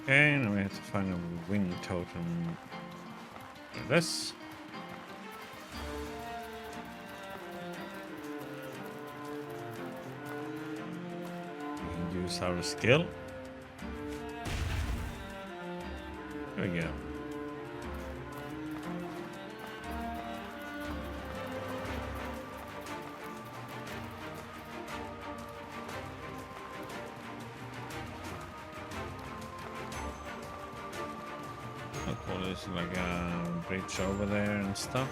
Okay, now we have to find a wind totem. This. We can use our skill. There we go. How cool is it? Like a bridge over there and stuff.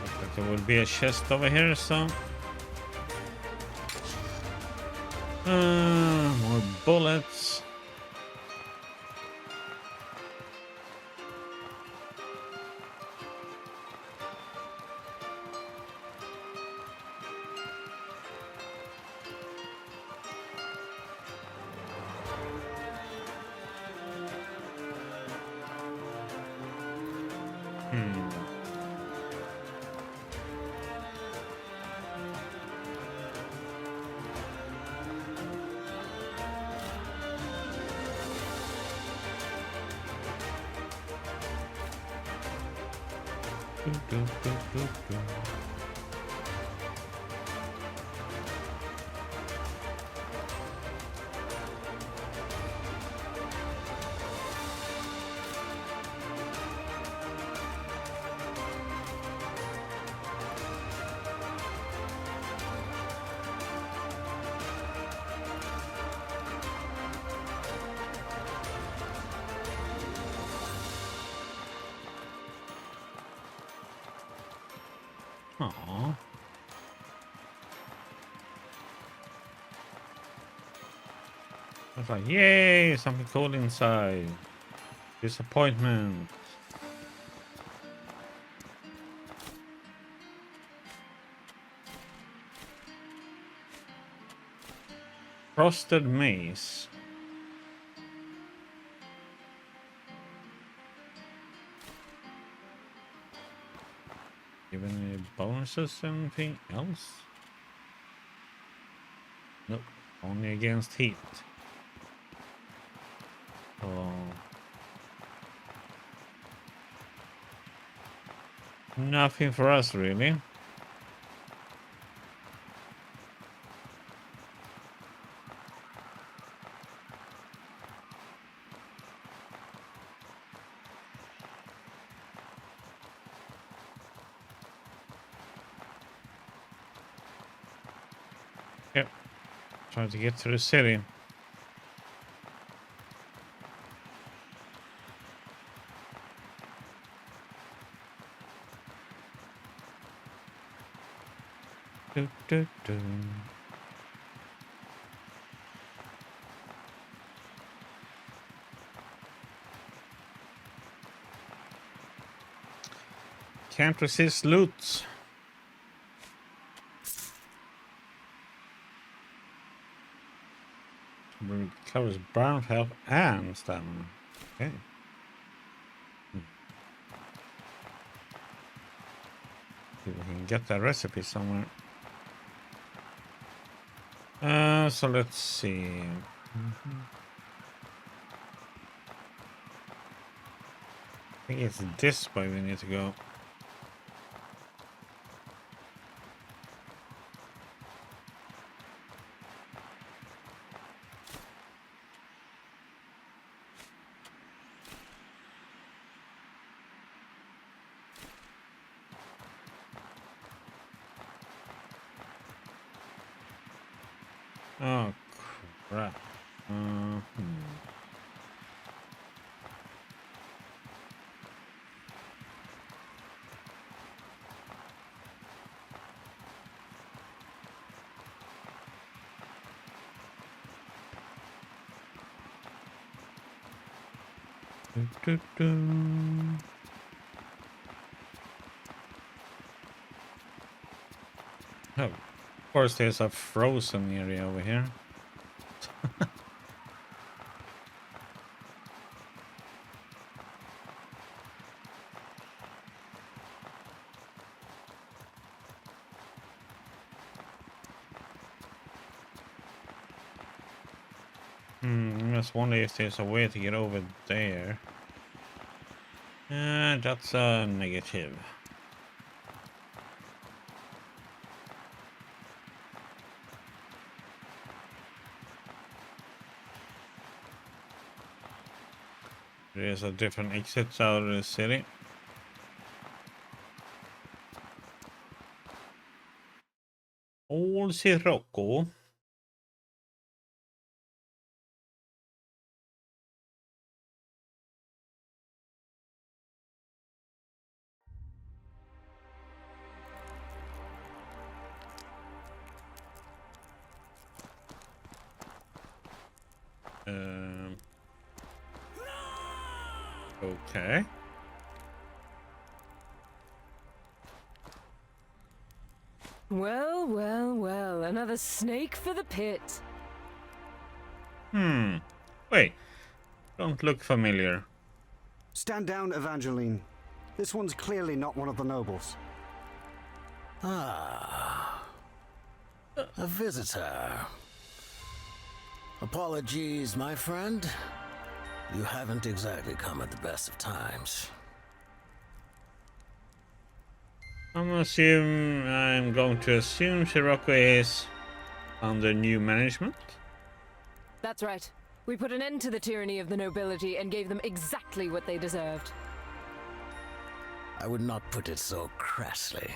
Looks like there will be a chest over here, so. More bullets. Aww. I was like, yay, something cool inside. Disappointment. Frosted maze. Given any bonuses or anything else? Nope. Only against heat. Oh. Nothing for us, really. Yep. Trying to get to the city. Do, do, do. Can't resist loot. Recovers brown health and stamina. Okay. See if we can get that recipe somewhere. So let's see. I think it's this way we need to go. Oh, crap. Do, do. Oh, of course, there's a frozen area over here. I just wonder if there's a way to get over there. That's a negative. There's a different exit out of the city. Old Sirocco. Okay. Well, well, well, another snake for the pit. Wait. Don't look familiar. Stand down, Evangeline. This one's clearly not one of the nobles. Ah, a visitor. Apologies, my friend. You haven't exactly come at the best of times. I'm going to assume Sirocco is under new management. That's right. We put an end to the tyranny of the nobility and gave them exactly what they deserved. I would not put it so crassly.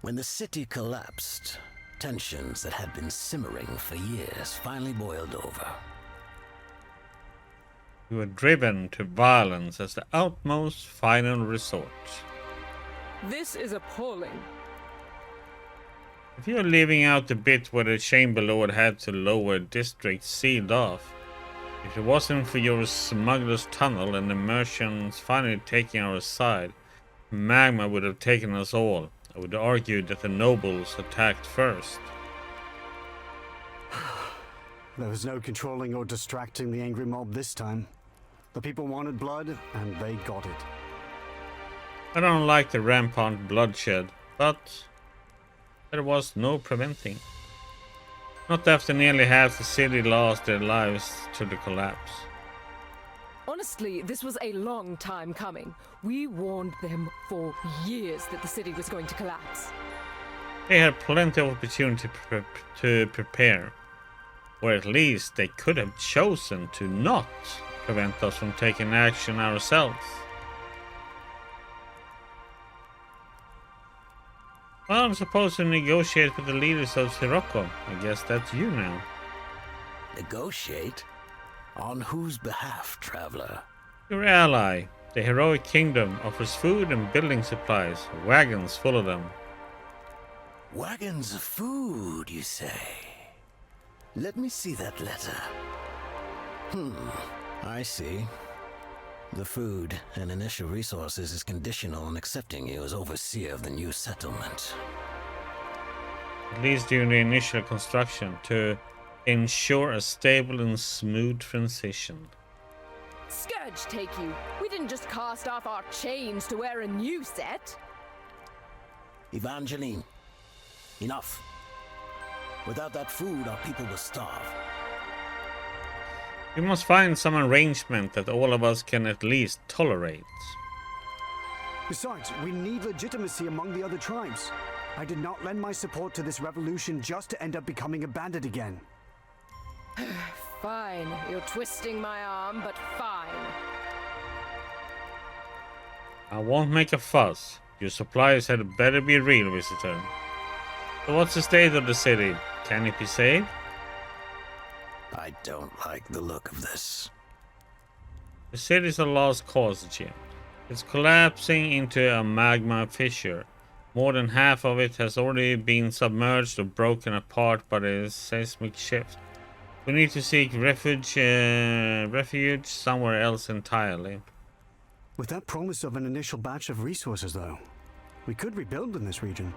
When the city collapsed, tensions that had been simmering for years finally boiled over. We were driven to violence as the utmost final resort. This is appalling. If you're leaving out the bit where the Chamber Lord had to lower districts sealed off, if it wasn't for your smuggler's tunnel and the merchants finally taking our side, magma would have taken us all. I would argue that the nobles attacked first. There was no controlling or distracting the angry mob this time. The people wanted blood, and they got it. I don't like the rampant bloodshed, but there was no preventing. Not after nearly half the city lost their lives to the collapse. Honestly, this was a long time coming. We warned them for years that the city was going to collapse. They had plenty of opportunity to prepare. Or at least they could have chosen to not prevent us from taking action ourselves. Well, I'm supposed to negotiate with the leaders of Sirocco. I guess that's you now. Negotiate? On whose behalf, traveler? Your ally, the heroic kingdom, offers food and building supplies, wagons full of them. Wagons of food, you say? Let me see that letter. I see. The food and initial resources is conditional on accepting you as overseer of the new settlement. At least during the initial construction, to ensure a stable and smooth transition. Scourge take you. We didn't just cast off our chains to wear a new set. Evangeline, enough. Without that food, our people will starve. We must find some arrangement that all of us can at least tolerate. Besides, we need legitimacy among the other tribes. I did not lend my support to this revolution just to end up becoming a bandit again. Fine. You're twisting my arm, but fine. I won't make a fuss. Your supplies had better be real, visitor. So what's the state of the city? Can it be saved? I don't like the look of this. The city's a lost cause, Jim. It's collapsing into a magma fissure. More than half of it has already been submerged or broken apart by the seismic shift. We need to seek refuge somewhere else entirely. With that promise of an initial batch of resources, though, we could rebuild in this region.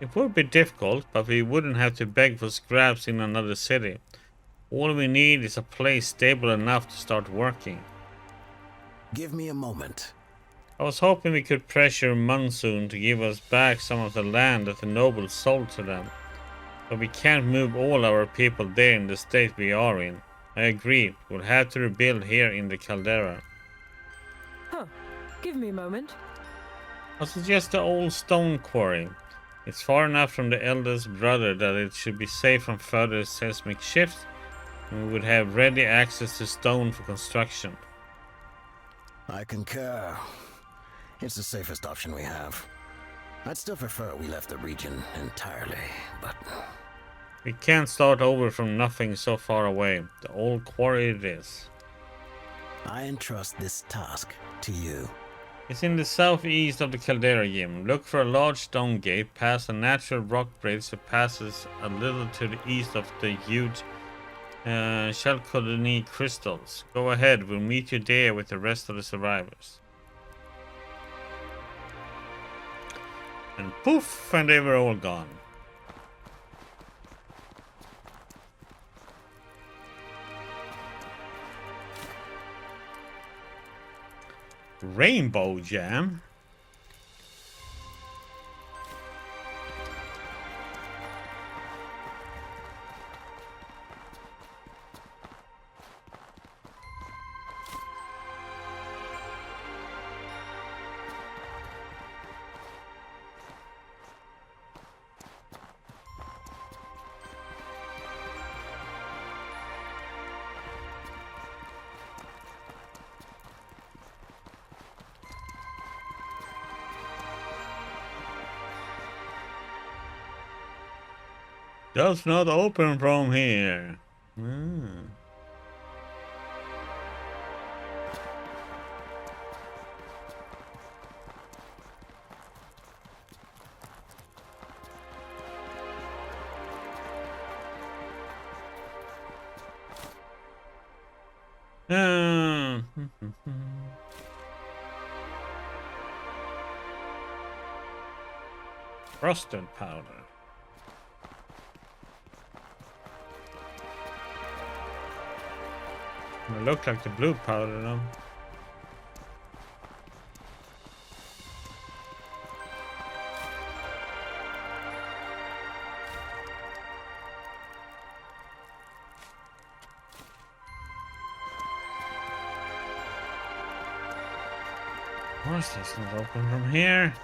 It would be difficult, but we wouldn't have to beg for scraps in another city. All we need is a place stable enough to start working. Give me a moment. I was hoping we could pressure Monsoon to give us back some of the land that the nobles sold to them. But we can't move all our people there in the state we are in. I agree. We'll have to rebuild here in the caldera. Huh. Give me a moment. I suggest the old stone quarry. It's far enough from the eldest brother that it should be safe from further seismic shifts, and we would have ready access to stone for construction. I concur. It's the safest option we have. I'd still prefer we left the region entirely, but... We can't start over from nothing so far away. The old quarry it is. I entrust this task to you. It's in the southeast of the caldera, Jim. Look for a large stone gate past a natural rock bridge that passes a little to the east of the huge Chalcodony crystals. Go ahead, we'll meet you there with the rest of the survivors. And poof, and they were all gone. Rainbow Jam? Does not open from here. Frosted powder. It looked like the blue powder though. Of course this not open from here.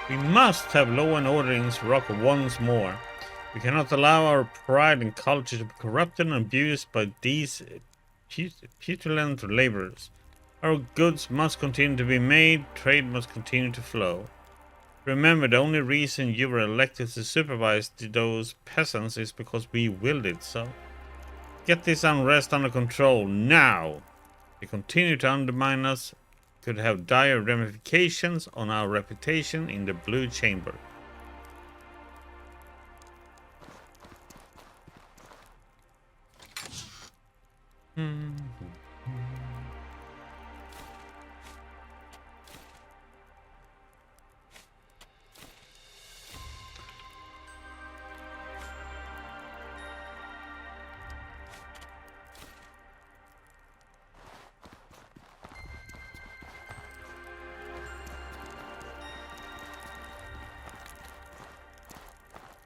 We must have law and order in this rock once more. We cannot allow our pride and culture to be corrupted and abused by these petulant laborers. Our goods must continue to be made, trade must continue to flow. Remember, the only reason you were elected to supervise those peasants is because we willed it so. Get this unrest under control now. If they continue to undermine us, could have dire ramifications on our reputation in the Blue Chamber.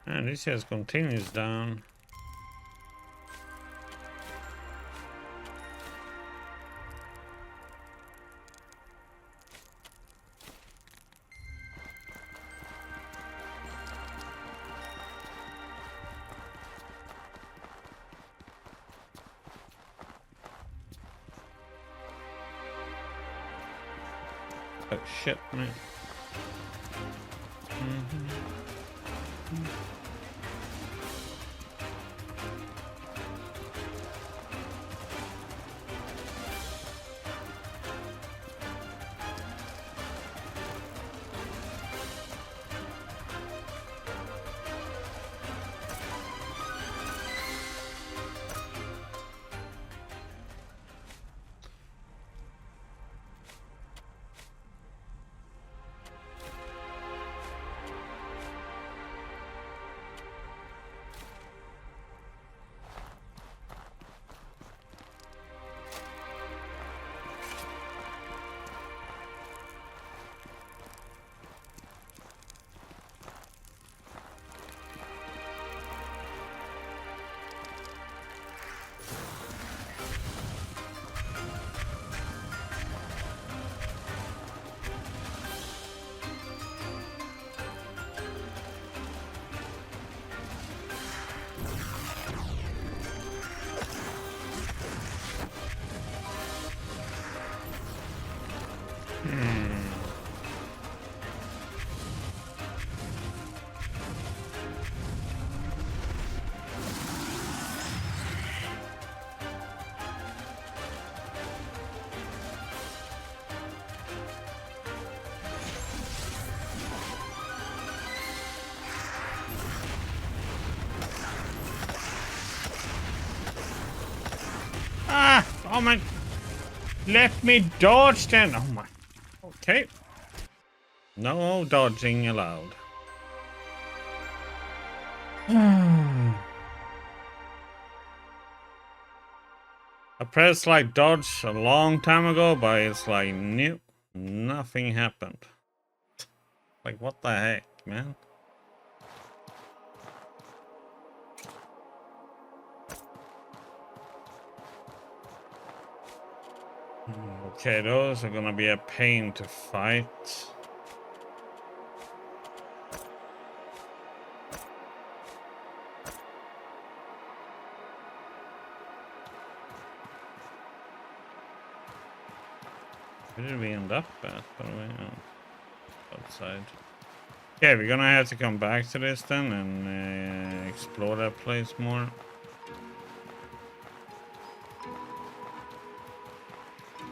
And this just continues down. Oh shit, man. Oh my. Let me dodge then. Oh my. Okay. No dodging allowed. I pressed like dodge a long time ago, but it's like new. Nothing happened. Like what the heck, man? Okay, those are gonna be a pain to fight. Where did we end up at, by the way? Oh, outside. Okay, we're gonna have to come back to this then and explore that place more.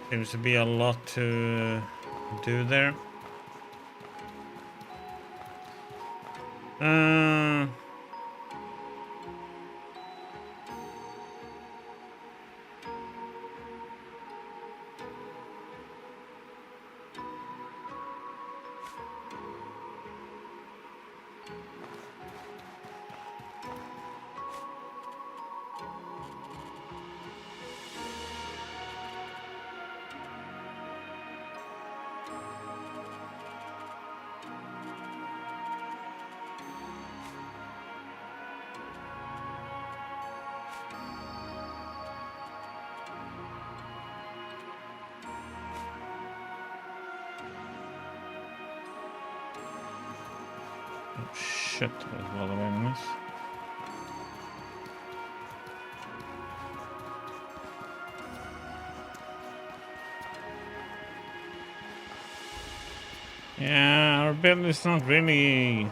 Seems to be a lot to do there. Oh shit, there's a lot of enemies. Yeah, our build is not really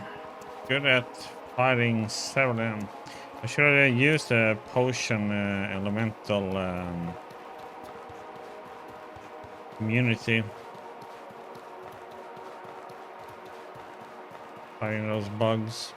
good at fighting several. I should have used a potion elemental immunity. Fighting those bugs.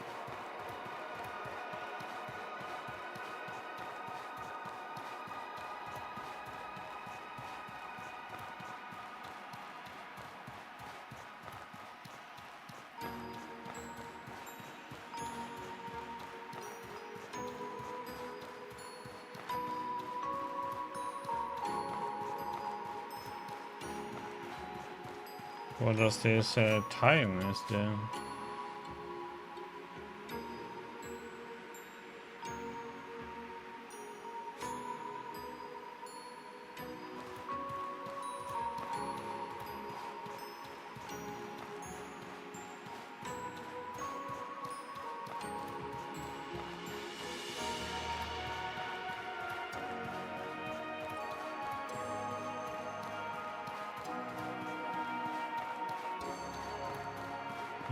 What does this tiredness do?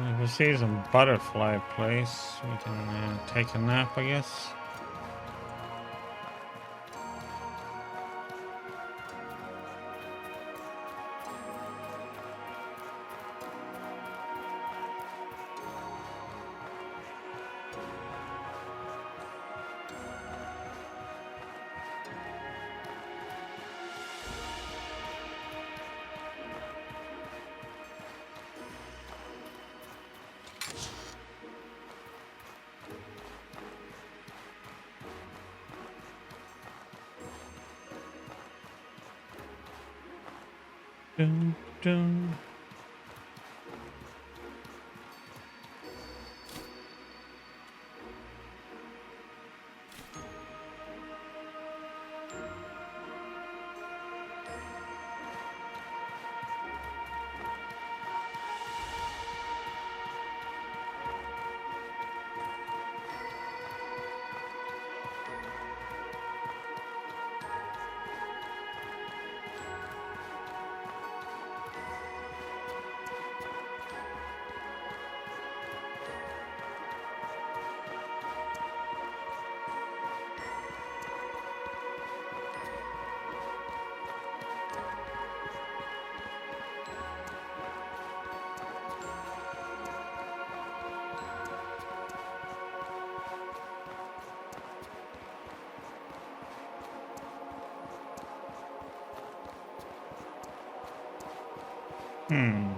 If we see some butterfly place, we can take a nap, I guess. Dun, dun. Hmm.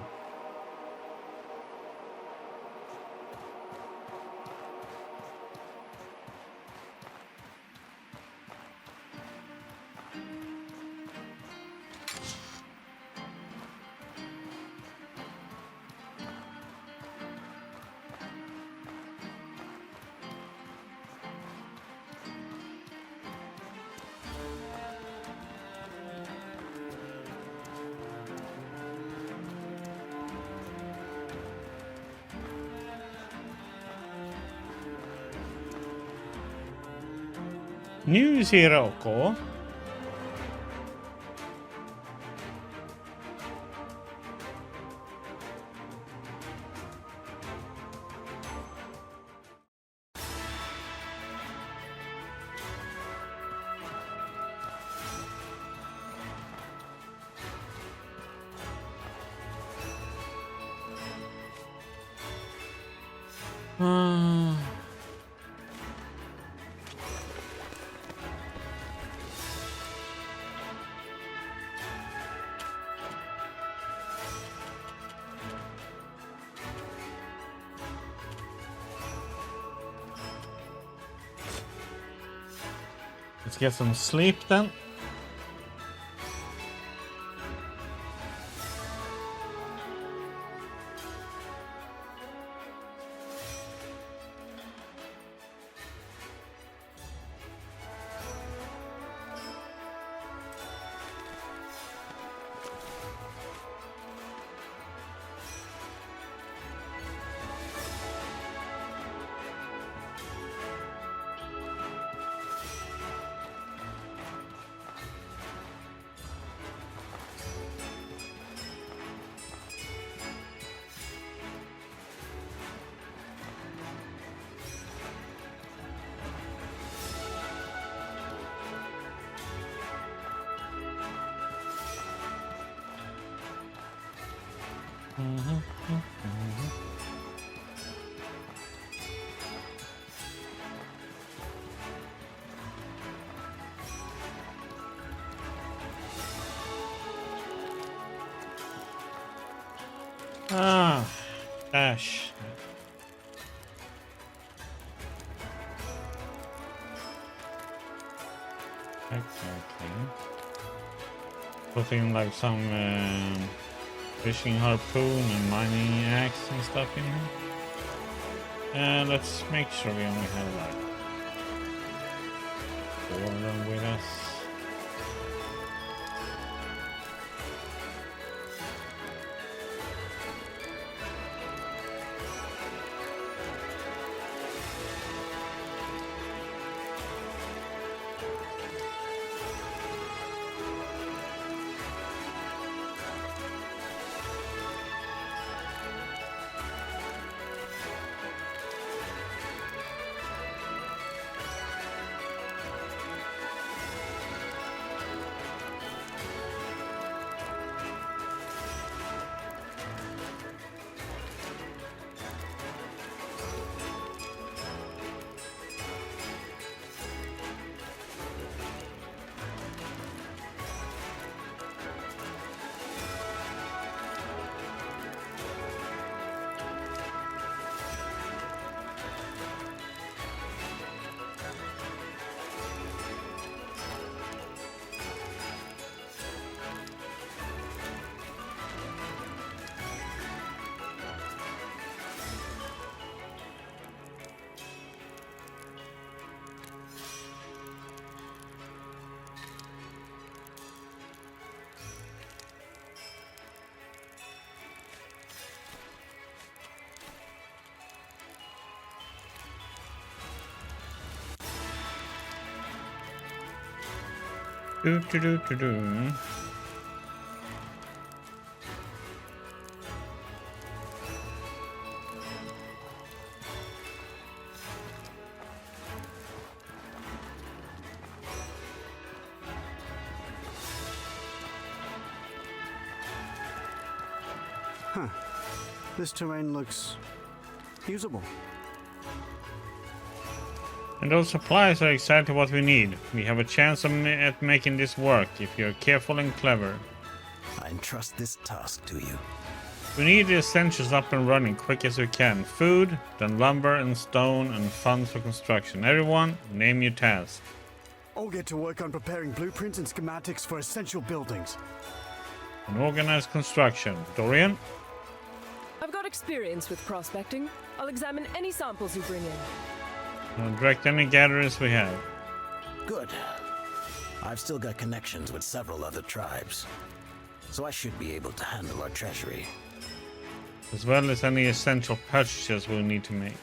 News Hiroko. Let's get some sleep then. Ah, dash. Exactly. Putting like some fishing harpoon and mining axe and stuff in here. And let's make sure we only have like 4 of them with us. Do. Huh. This terrain looks usable. And those supplies are exactly what we need. We have a chance at making this work if you're careful and clever. I entrust this task to you. We need the essentials up and running quick as we can. Food, then lumber and stone and funds for construction. Everyone, name your task. I'll get to work on preparing blueprints and schematics for essential buildings. And organized construction. Dorian? I've got experience with prospecting. I'll examine any samples you bring in. Direct any gatherers we have. Good. I've still got connections with several other tribes, so I should be able to handle our treasury. As well as any essential purchases we'll need to make.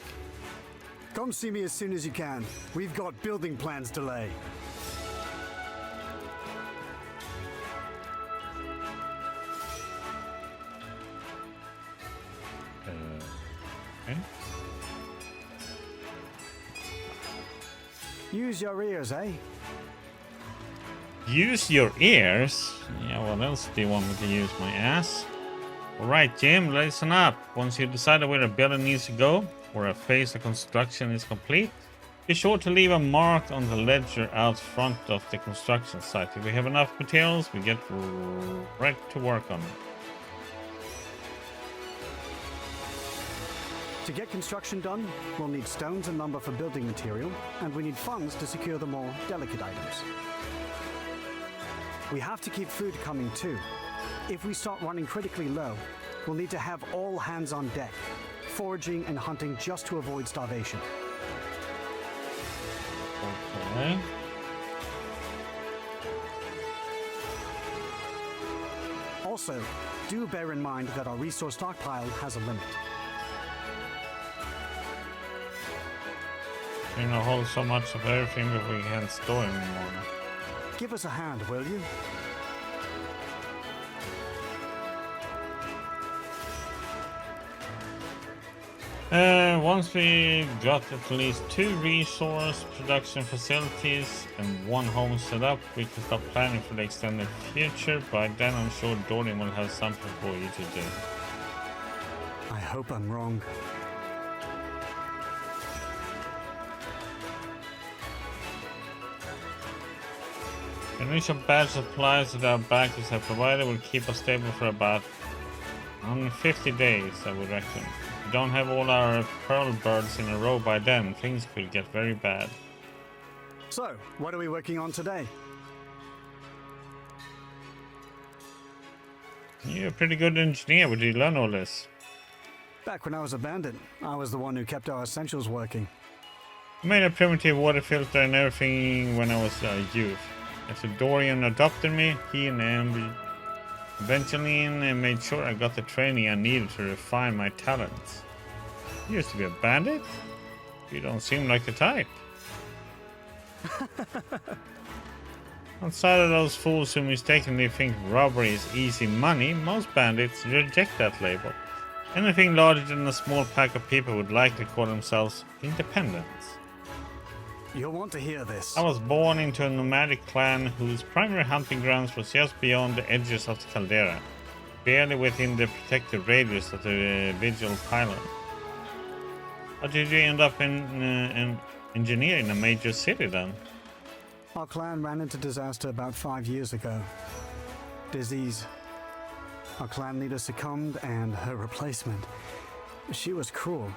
Come see me as soon as you can. We've got building plans to lay. Okay. Use your ears, eh? Use your ears? Yeah, what else do you want me to use? My ass? Alright, Jim, listen up. Once you decide where a building needs to go, or a phase of construction is complete, be sure to leave a mark on the ledger out front of the construction site. If we have enough materials, we get right to work on it. To get construction done, we'll need stones and lumber for building material, and we need funds to secure the more delicate items. We have to keep food coming too. If we start running critically low, we'll need to have all hands on deck, foraging and hunting just to avoid starvation. Okay. Also, do bear in mind that our resource stockpile has a limit. We're gonna hold so much of everything that we can't store anymore. Give us a hand, will you? Once we got at least 2 resource production facilities and 1 home set up, we can start planning for the extended future. By then, I'm sure Dorian will have something for you to do. I hope I'm wrong. The initial batch of supplies that our backers have provided will keep us stable for about 150 days, I would reckon. If we don't have all our pearl birds in a row by then, things could get very bad. So, what are we working on today? You're a pretty good engineer. Where did you learn all this? Back when I was a bandit, I was the one who kept our essentials working. I made a primitive water filter and everything when I was a youth. After Dorian adopted me, he and Evangeline made sure I got the training I needed to refine my talents. You used to be a bandit? You don't seem like the type. Outside of those fools who mistakenly think robbery is easy money, most bandits reject that label. Anything larger than a small pack of people would likely call themselves independents. You'll want to hear this. I was born into a nomadic clan whose primary hunting grounds was just beyond the edges of the caldera, barely within the protected radius of the Vigil Pylon. How did you end up in engineer in a major city then? Our clan ran into disaster about 5 years ago. Disease. Our clan leader succumbed, and her replacement. She was cruel.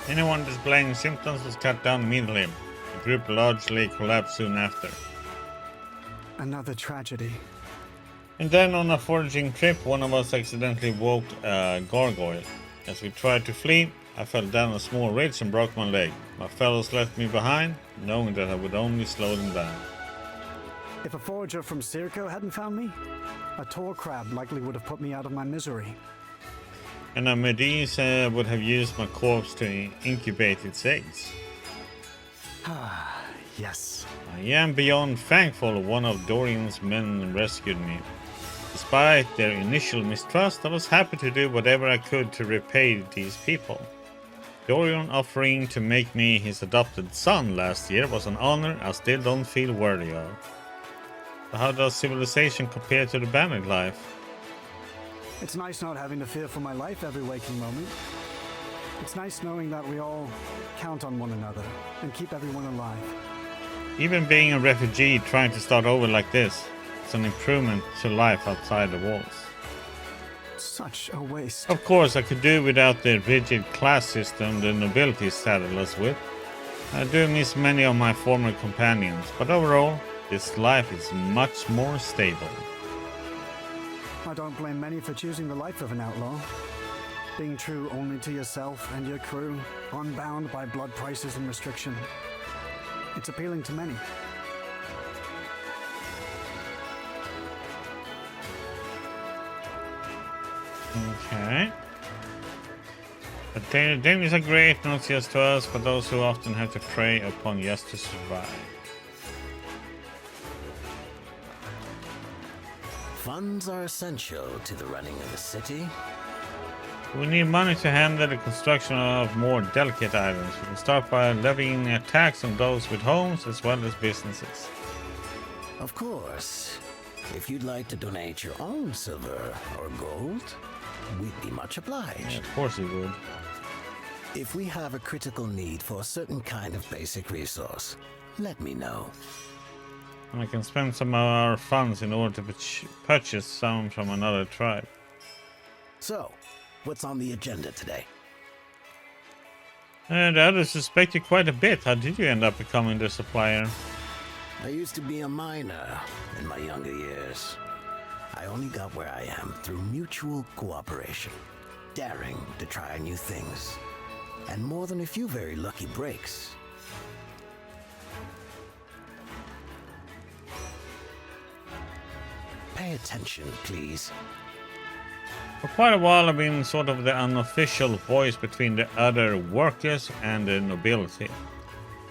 Anyone displaying symptoms was cut down immediately. The group largely collapsed soon after. Another tragedy. And then on a foraging trip, one of us accidentally woke a gargoyle. As we tried to flee, I fell down a small ridge and broke my leg. My fellows left me behind, knowing that I would only slow them down. If a forager from Circo hadn't found me, a tor crab likely would have put me out of my misery. And a Medusa would have used my corpse to incubate its eggs. Yes. I am beyond thankful one of Dorian's men rescued me. Despite their initial mistrust, I was happy to do whatever I could to repay these people. Dorian offering to make me his adopted son last year was an honor I still don't feel worthy of. So how does civilization compare to the bandit life? It's nice not having to fear for my life every waking moment. It's nice knowing that we all count on one another and keep everyone alive. Even being a refugee trying to start over like this, it's an improvement to life outside the walls. Such a waste. Of course, I could do without the rigid class system the nobility saddled us with. I do miss many of my former companions, but overall, this life is much more stable. I don't blame many for choosing the life of an outlaw. Being true only to yourself and your crew, unbound by blood prices and restriction. It's appealing to many. Okay. But dangers are great, not just to us, but those who often have to prey upon just to survive. Funds are essential to the running of the city. We need money to handle the construction of more delicate items. We can start by levying a tax on those with homes as well as businesses. Of course, if you'd like to donate your own silver or gold, we'd be much obliged. Yeah, of course we would. If we have a critical need for a certain kind of basic resource, let me know. And I can spend some of our funds in order to purchase some from another tribe. So, what's on the agenda today? The others suspect you quite a bit. How did you end up becoming the supplier? I used to be a miner in my younger years. I only got where I am through mutual cooperation, daring to try new things, and more than a few very lucky breaks. Pay attention, please. For quite a while I've been sort of the unofficial voice between the other workers and the nobility.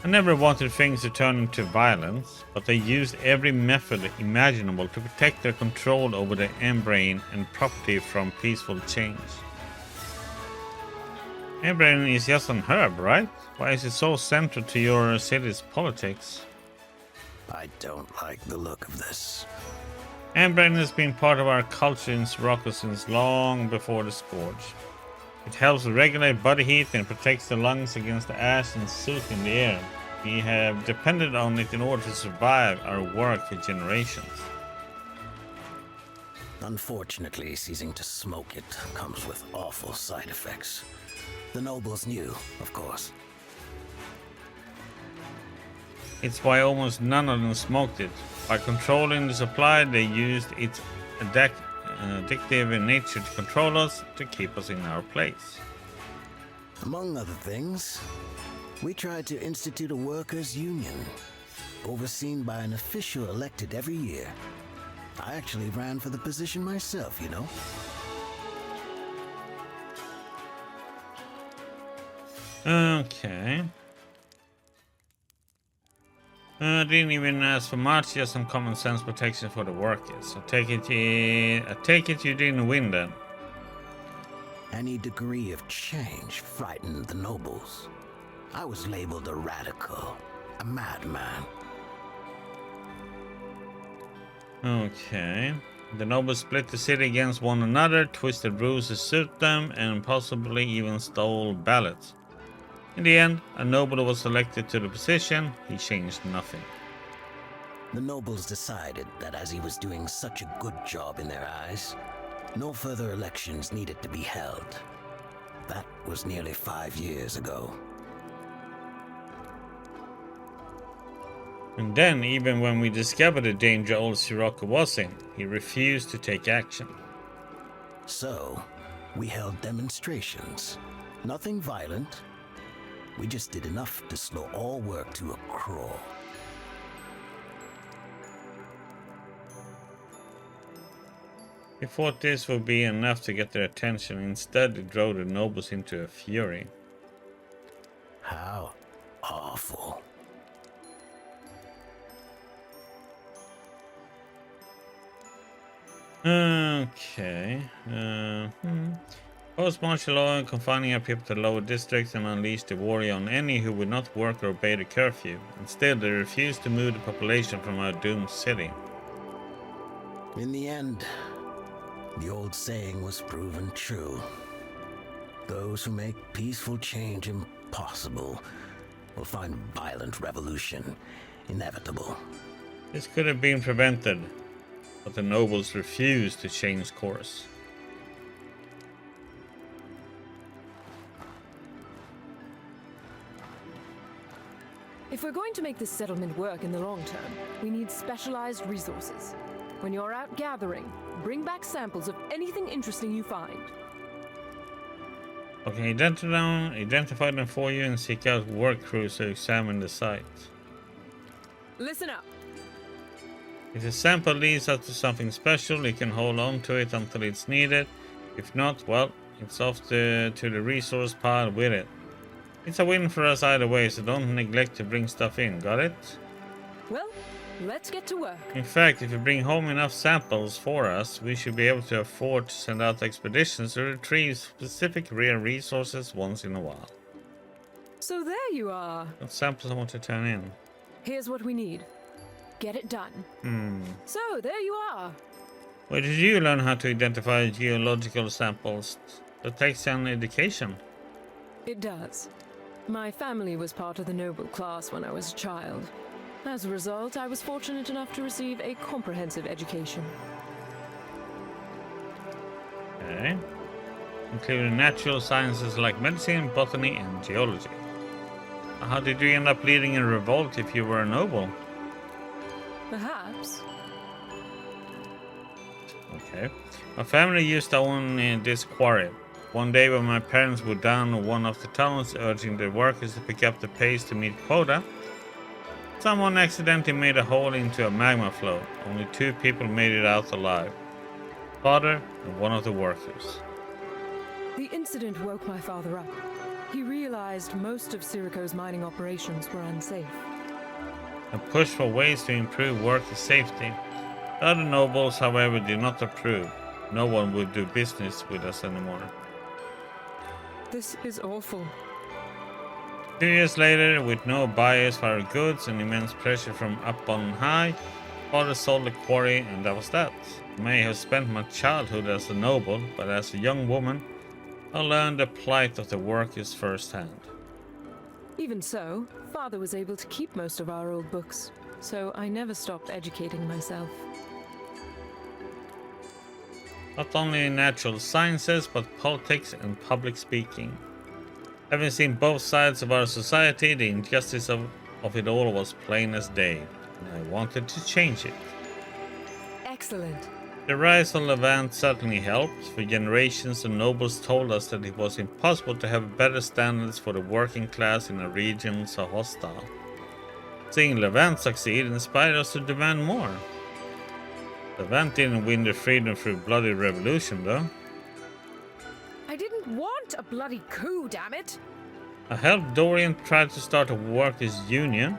I never wanted things to turn into violence, but they used every method imaginable to protect their control over the Embrain and property from peaceful change. Embrain is just an herb, right? Why is it so central to your city's politics? I don't like the look of this. Embrain has been part of our culture in Sirocco since long before the Scourge. It helps regulate body heat and protects the lungs against the ash and soot in the air. We have depended on it in order to survive our work for generations. Unfortunately, ceasing to smoke it comes with awful side effects. The nobles knew, of course. It's why almost none of them smoked it. By controlling the supply, they used its addictive nature to control us, to keep us in our place. Among other things, we tried to institute a workers' union, overseen by an official elected every year. I actually ran for the position myself, you know. Okay. I didn't even ask for much, just some common sense protection for the workers. I take it you didn't win then. Any degree of change frightened the nobles. I was labeled a radical, a madman. Okay. The nobles split the city against one another, twisted rules to suit them, and possibly even stole ballots. In the end, a noble was elected to the position. He changed nothing. The nobles decided that as he was doing such a good job in their eyes, no further elections needed to be held. That was nearly 5 years ago. And then, even when we discovered the danger old Sirocco was in, he refused to take action. So, we held demonstrations. Nothing violent. We just did enough to slow all work to a crawl. We thought this would be enough to get their attention. Instead, it drove the nobles into a fury. How awful. Okay. Post martial law confining our people to lower districts and unleashed the warrior on any who would not work or obey the curfew. Instead, they refused to move the population from our doomed city. In the end, the old saying was proven true. Those who make peaceful change impossible will find violent revolution inevitable. This could have been prevented, but the nobles refused to change course. If we're going to make this settlement work in the long term, we need specialized resources. When you're out gathering, bring back samples of anything interesting you find. Okay, identify them for you and seek out work crews to examine the site. Listen up. If the sample leads up to something special, you can hold on to it until it's needed. If not, well, it's off to the resource pile with it. It's a win for us either way, so don't neglect to bring stuff in, got it? Well, let's get to work. In fact, if you bring home enough samples for us, we should be able to afford to send out expeditions to retrieve specific rare resources once in a while. So there you are. What samples I want to turn in? Here's what we need. Get it done. So there you are. Where did you learn how to identify geological samples? That takes an education. It does. My family was part of the noble class when I was a child. As a result, I was fortunate enough to receive a comprehensive education. Okay. Including natural sciences like medicine, botany, and geology. How did you end up leading a revolt if you were a noble? Perhaps. Okay. My family used to own this quarry. One day when my parents were down one of the tunnels urging the workers to pick up the pace to meet quota, someone accidentally made a hole into a magma flow. Only 2 people made it out alive. Father and one of the workers. The incident woke my father up. He realized most of Sirico's mining operations were unsafe. And pushed for ways to improve worker safety. The other nobles, however, did not approve. No one would do business with us anymore. This is awful. 2 years later, with no buyers for our goods and immense pressure from up on high, father sold the quarry and that was that. I may have spent my childhood as a noble, but as a young woman, I learned the plight of the workers firsthand. Even so, father was able to keep most of our old books, so I never stopped educating myself. Not only in natural sciences, but politics and public speaking. Having seen both sides of our society, the injustice of it all was plain as day, and I wanted to change it. Excellent. The rise of Levant certainly helped. For generations, the nobles told us that it was impossible to have better standards for the working class in a region so hostile. Seeing Levant succeed inspired us to demand more. Levant didn't win their freedom through bloody revolution, though. I didn't want a bloody coup, damn it! I helped Dorian try to start a workers' union,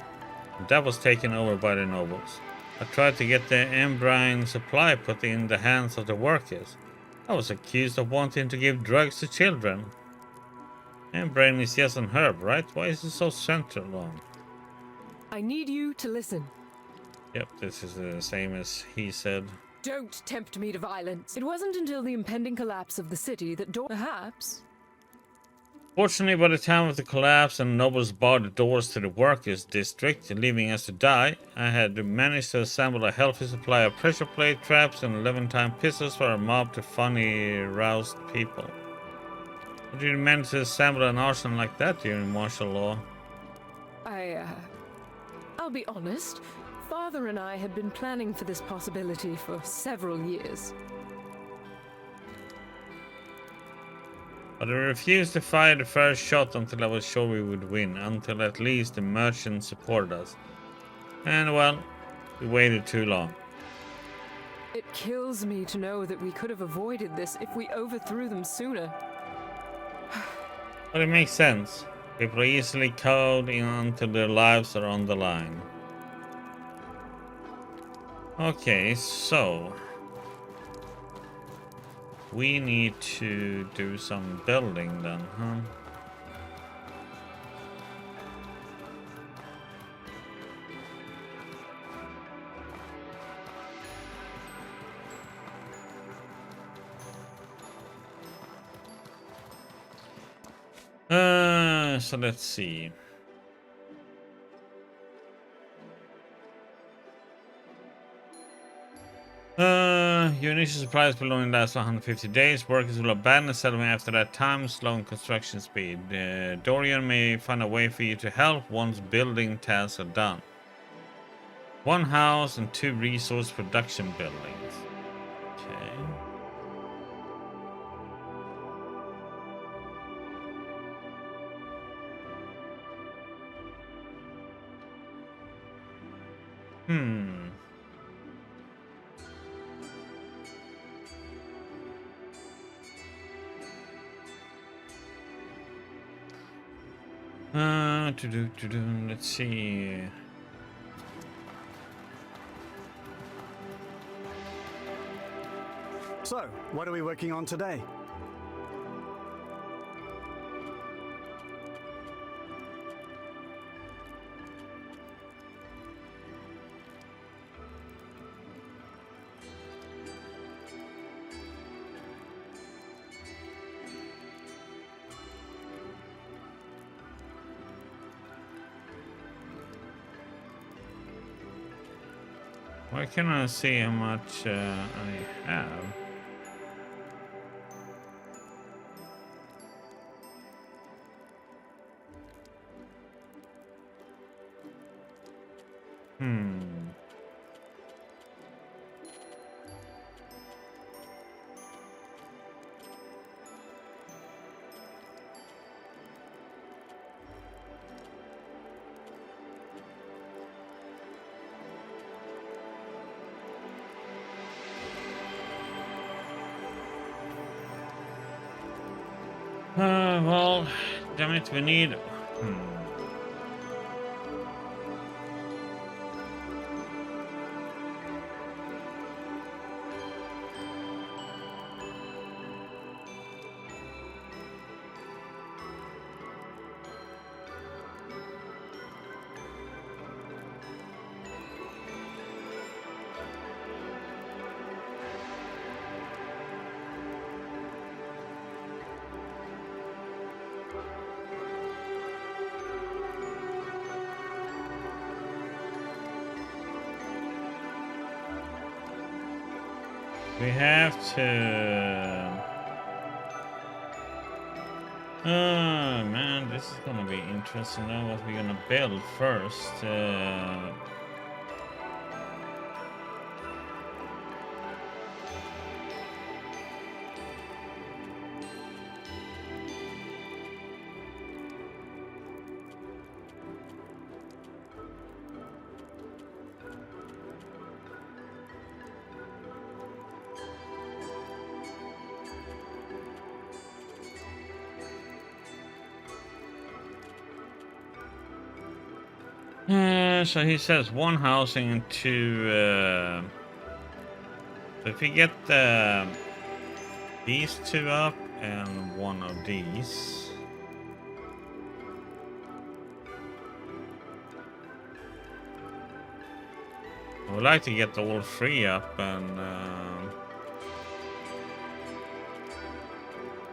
and that was taken over by the nobles. I tried to get the Embrine supply put in the hands of the workers. I was accused of wanting to give drugs to children. Embrine is just an herb, right? Why is it so central on? I need you to listen. Yep, this is the same as he said. Don't tempt me to violence. It wasn't until the impending collapse of the city that perhaps. Fortunately, by the time of the collapse and nobles barred the doors to the workers' district, leaving us to die, I had managed to assemble a healthy supply of pressure plate traps and 11-time pistols for a mob to funny roused people. How did you manage to assemble an arsenal like that during martial law? I'll be honest. Father and I had been planning for this possibility for several years. But I refused to fire the first shot until I was sure we would win, until at least the merchants supported us. And well, we waited too long. It kills me to know that we could have avoided this if we overthrew them sooner. But it makes sense. People are easily cowed in until their lives are on the line. Okay, so we need to do some building then, huh? So let's see. Your initial supplies will only last 150 days. Workers will abandon the settlement after that time, slowing construction speed. Dorian may find a way for you to help once building tasks are done. 1 house and 2 resource production buildings. Okay. Let's see. So, what are we working on today? Why can I see how much I have? Well, damn it, we need... We have to... Oh man, this is gonna be interesting. Now what we're gonna build first. So he says 1 housing and 2. So if we get these 2 up and 1 of these. I would like to get all 3 up and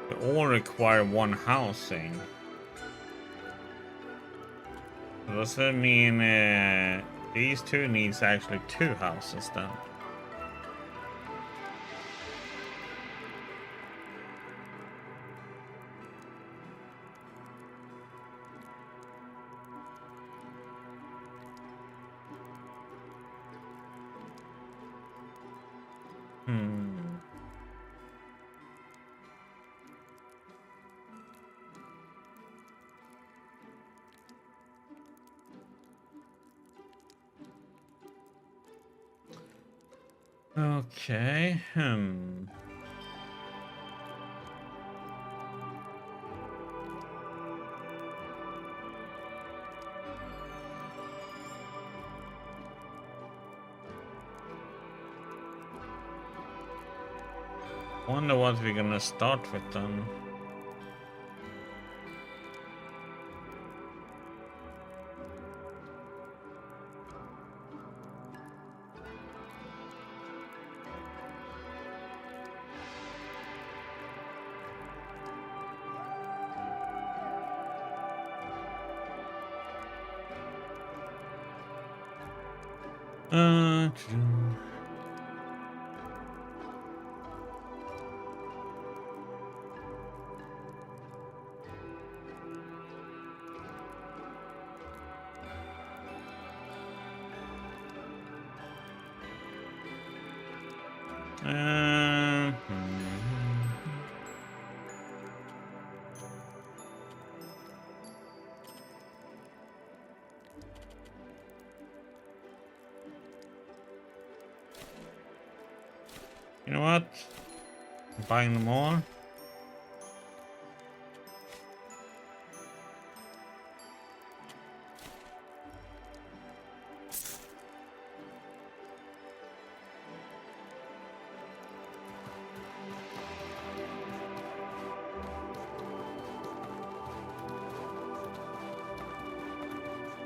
they all require 1 housing. Does that mean these 2 needs actually 2 houses then? Okay, Wonder what we're gonna start with then. Um, You know what? I'm buying them all.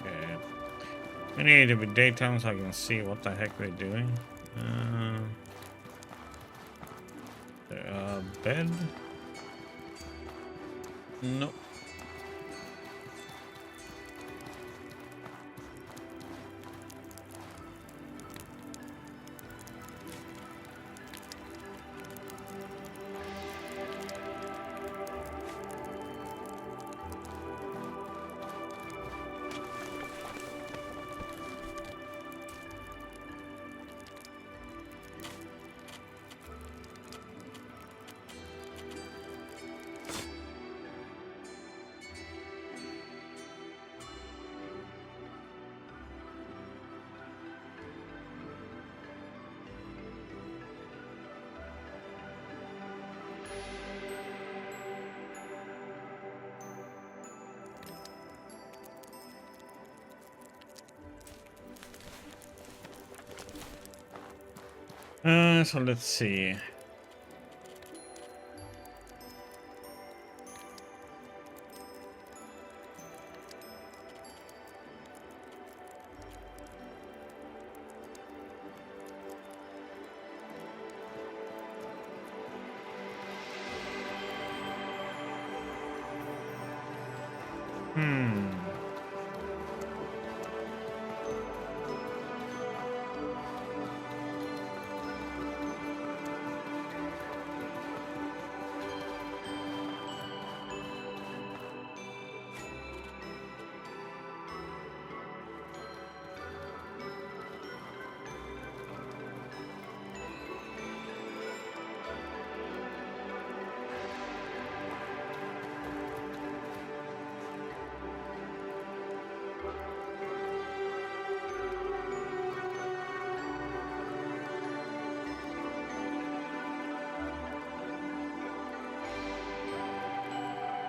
Okay. We need to be daytime so I can see what the heck we're doing. Bed? Nope. So let's see.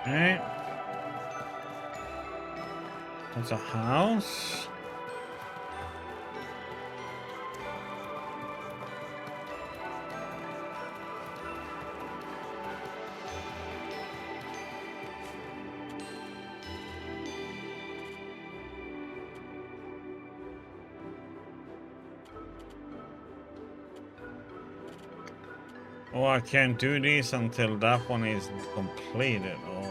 Alright. That's a house. Oh, I can't do this until that one is completed. Oh my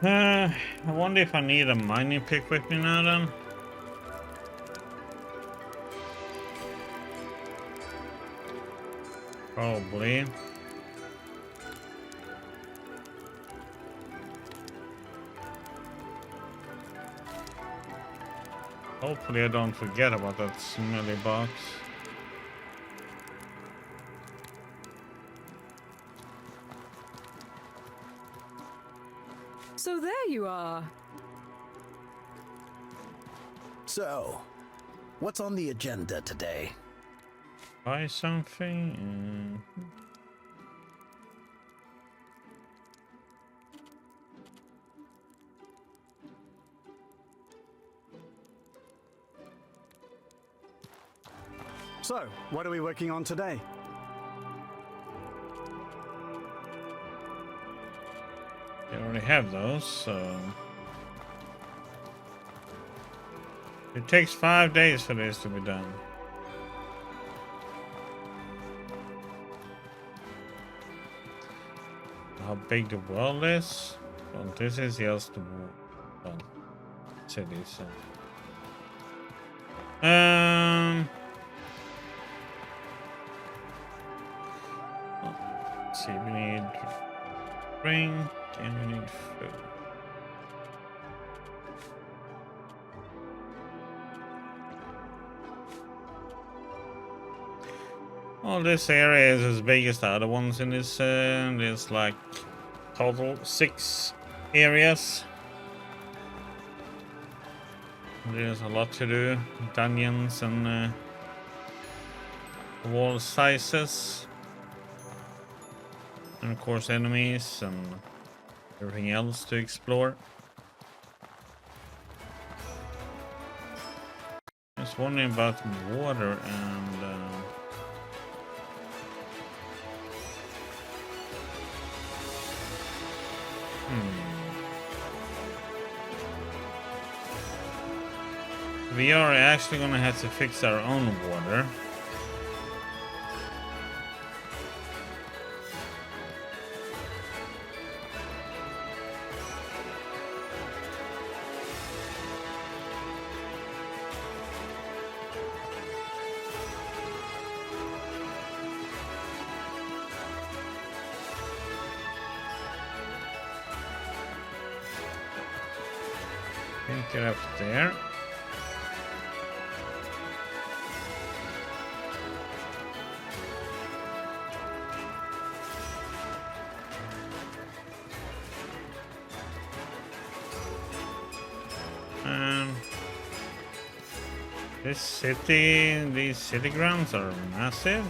god. I wonder if I need a mining pick with me now then. Probably. Hopefully I don't forget about that smelly box. So there you are. So, what's on the agenda today? Buy something. So, what are we working on today? They already have those, so it takes 5 days for this to be done. How big the world is? Well, this is just the world. Well, city. So, let's see. We need drink and we need food. Well, this area is as big as the other ones in this. There's like total 6 areas. There's a lot to do. Dungeons and wall sizes. And of course enemies and everything else to explore. Just wondering about water and we are actually gonna have to fix our own water. Get up there. These city grounds are massive.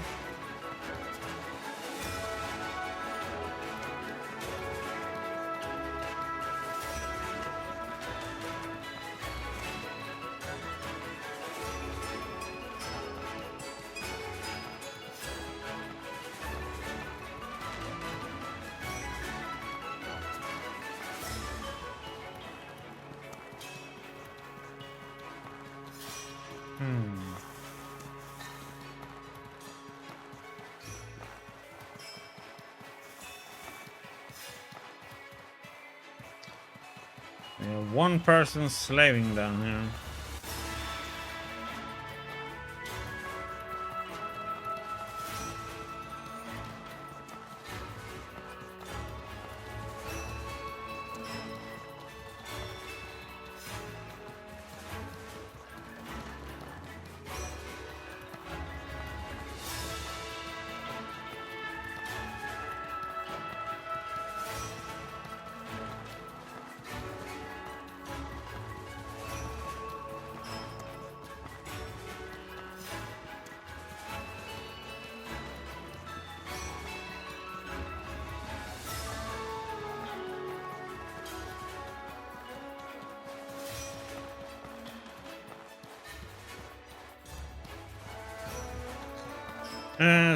One person slaving down here.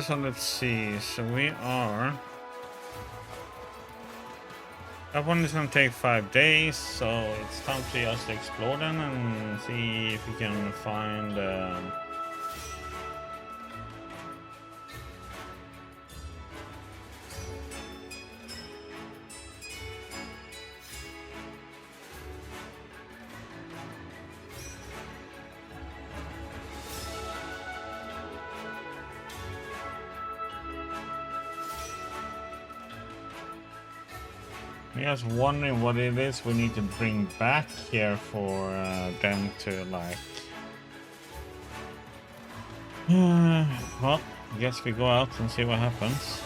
So let's see. So we are. That one is gonna take 5 days, so it's time to just explore them and see if we can find. I'm just wondering what it is we need to bring back here for them to like. Well, I guess we go out and see what happens.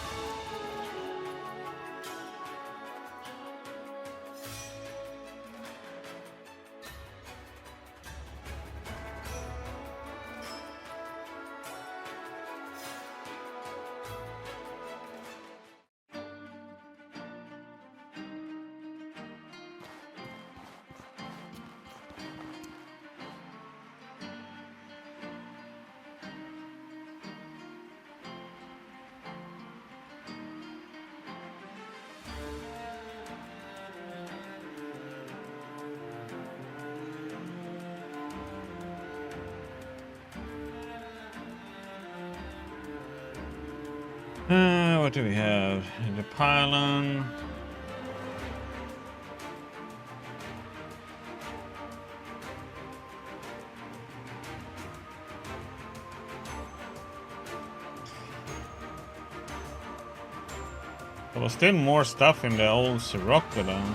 What do we have? The pylon. There was still more stuff in the old Sirocco though.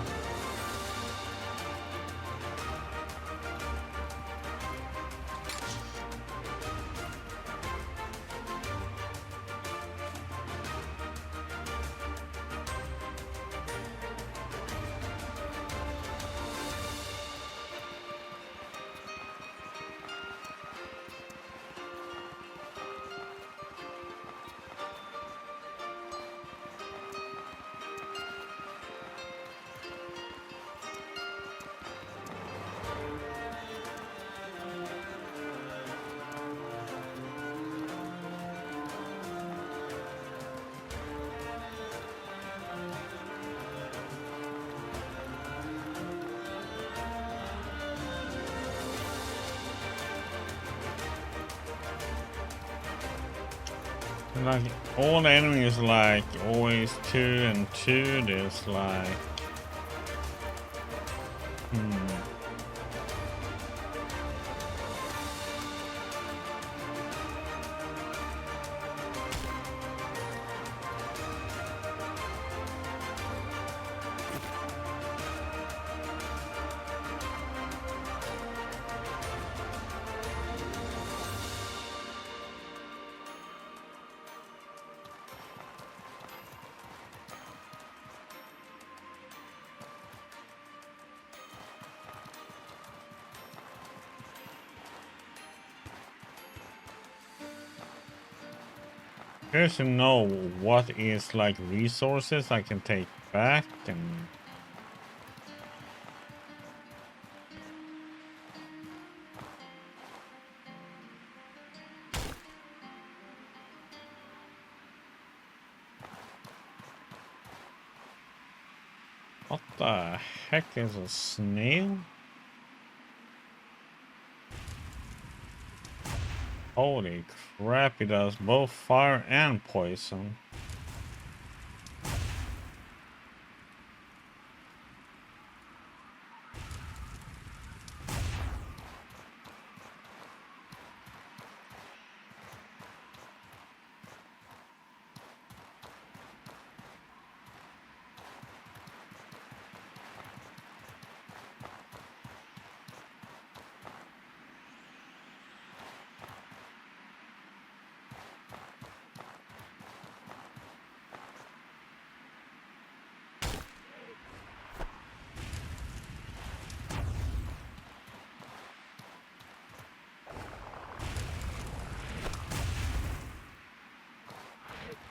Like all the enemies like always 2 and 2. There's like curious to know what is like resources I can take back and what the heck is a snail? Holy crap, it does both fire and poison.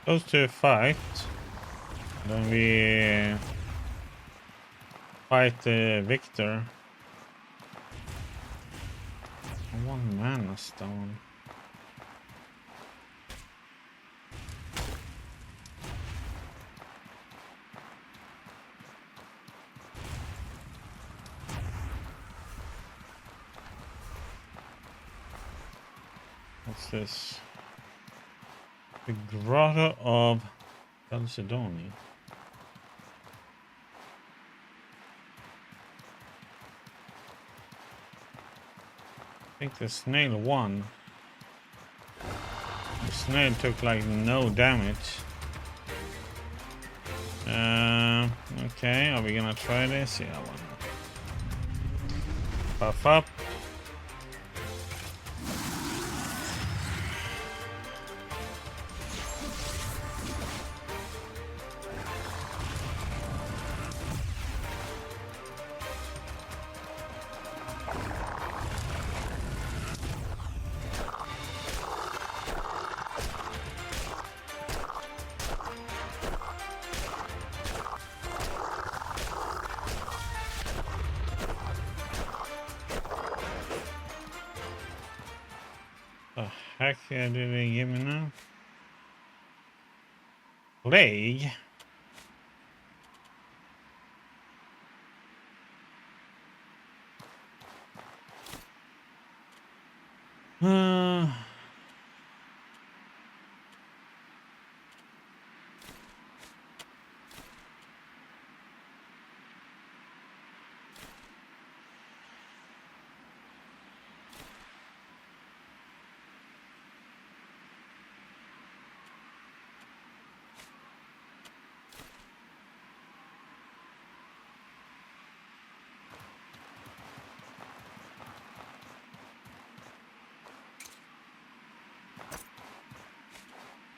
Those two fight. Then we fight Victor. One mana stone. What's this? The Grotto of Chalcedony. I think the snail won. The snail took like no damage. Okay, are we gonna try this? Yeah, why not? Puff up. The heck did they give me now? Plague?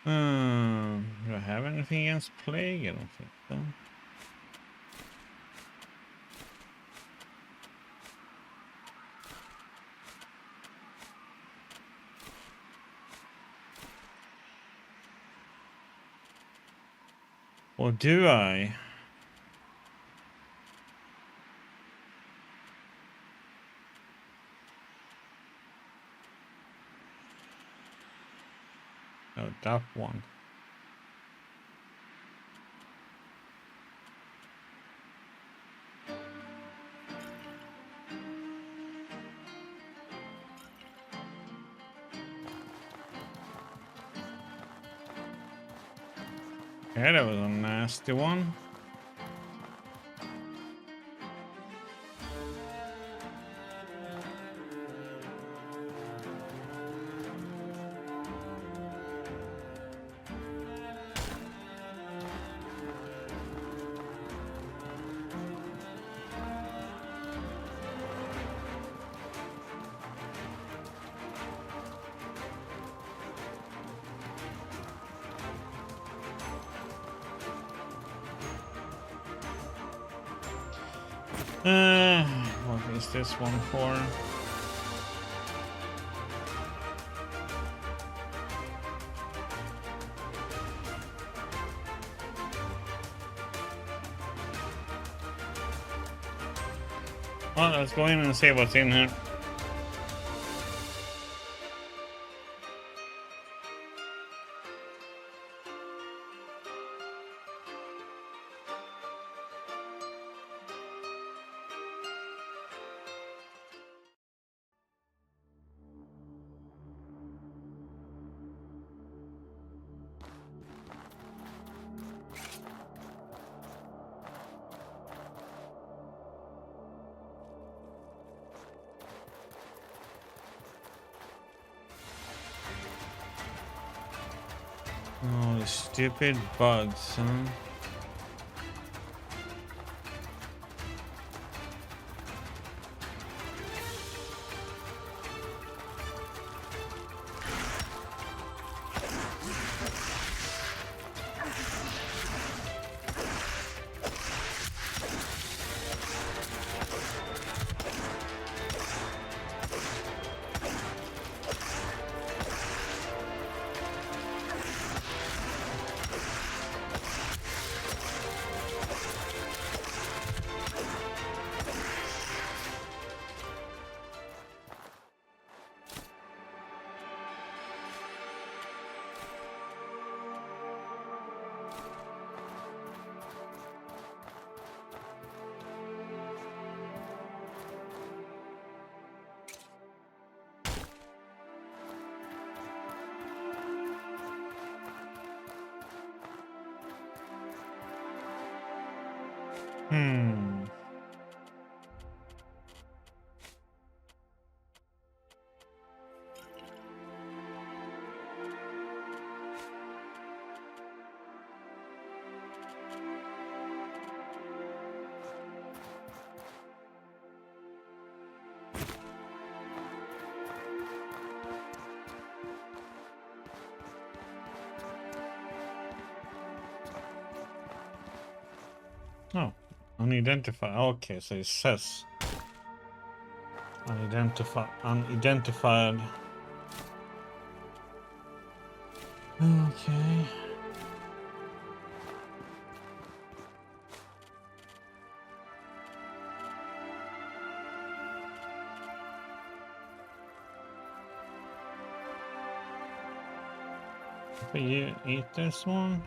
Do I have anything against plague? I don't think so. Or do I? No, that one. Yeah, that was a nasty one. What is this one for? Well, let's go in and see what's in here. Oh, the stupid bugs, huh? Hmm. Oh, unidentified. Okay, so it says unidentified. Okay. If you eat this one.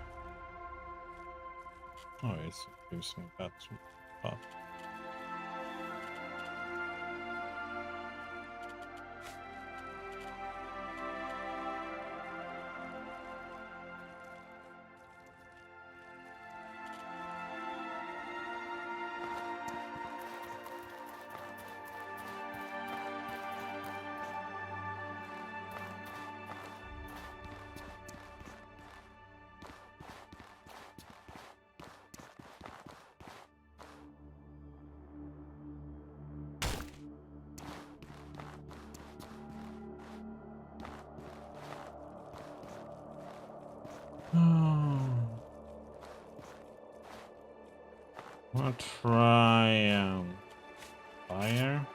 Oh, it's using that buff. I'll try fire.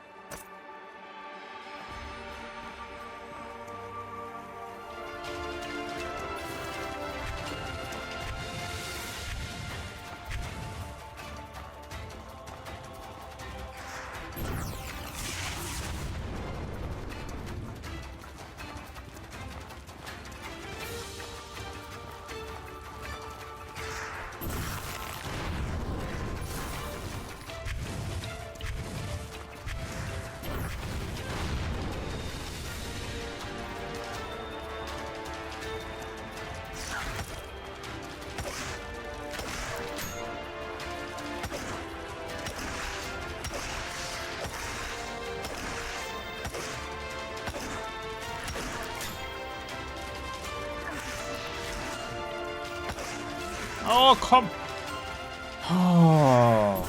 Oh, come. Oh.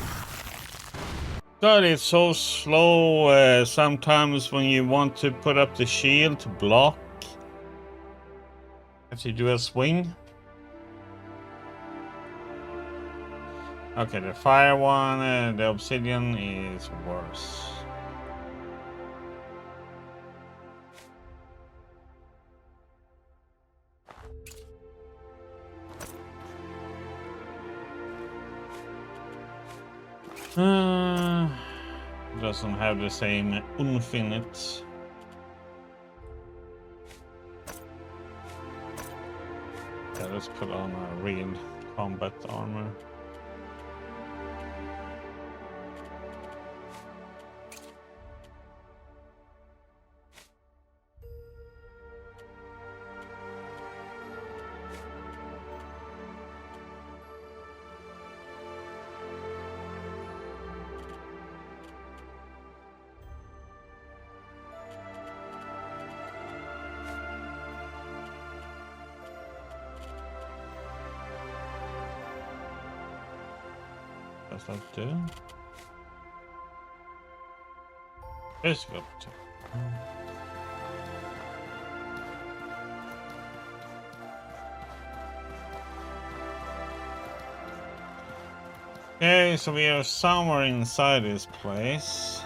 God, it's so slow sometimes when you want to put up the shield to block. Have to do a swing. Okay, the fire one, the obsidian is worse. Doesn't have the same infinite. Yeah, let's put on a real combat armor. Does that do? It's got to. Okay, so we are somewhere inside this place.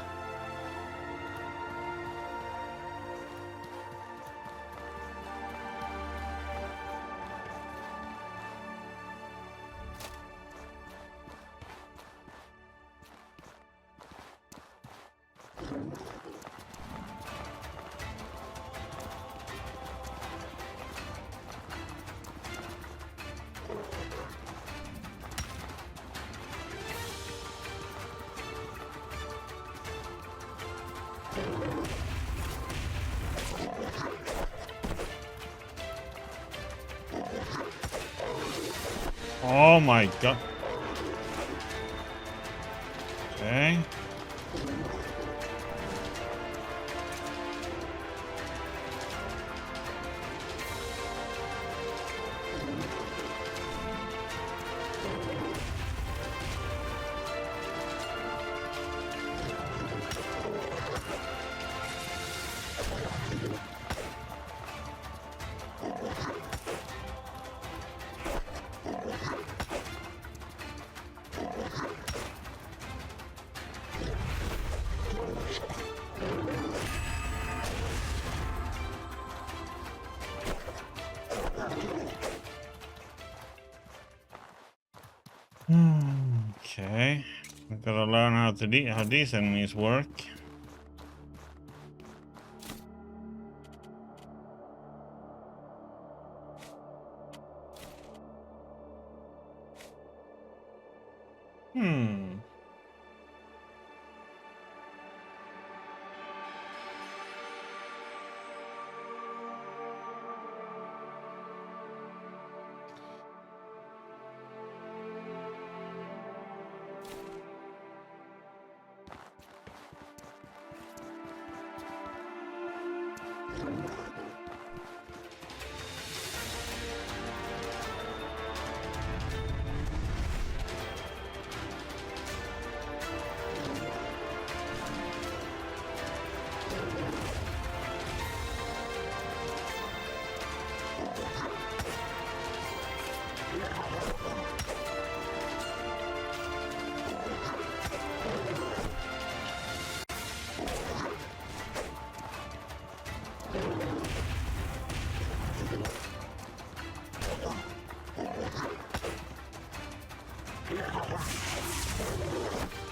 Oh my god. Okay. Okay, I gotta learn how these enemies work.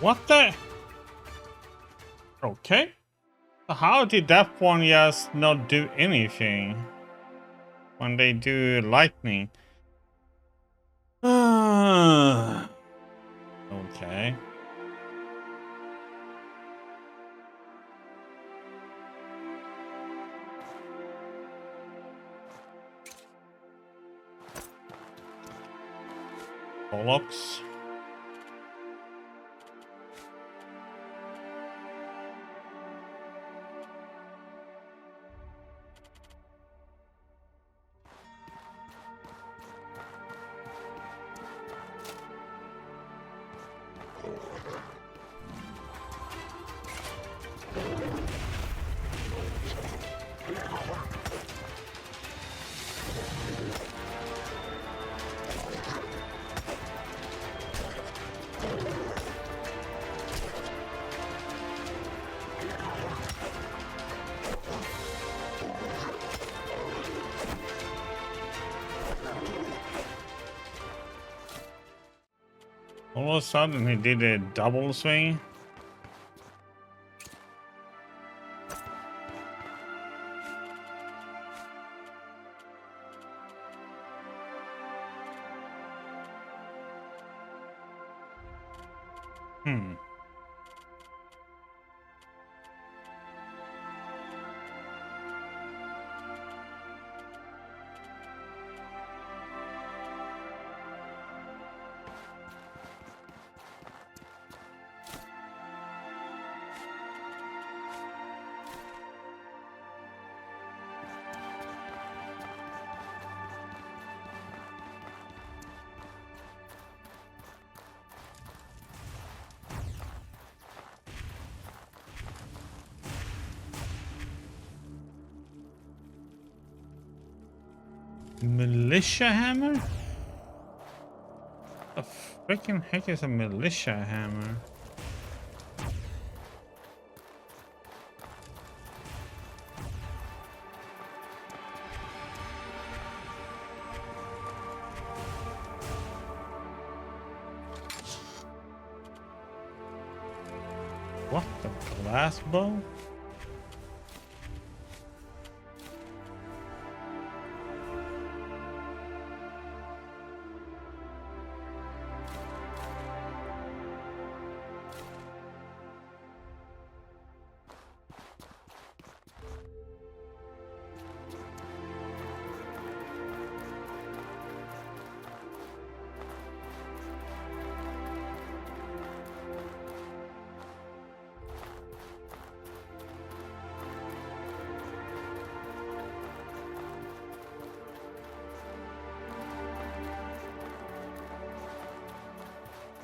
What the? Okay. How did that one just not do anything when they do lightning? Okay. Bollocks. All of a sudden he did a double swing. Militia hammer? The freaking heck is a militia hammer? What the glass bow?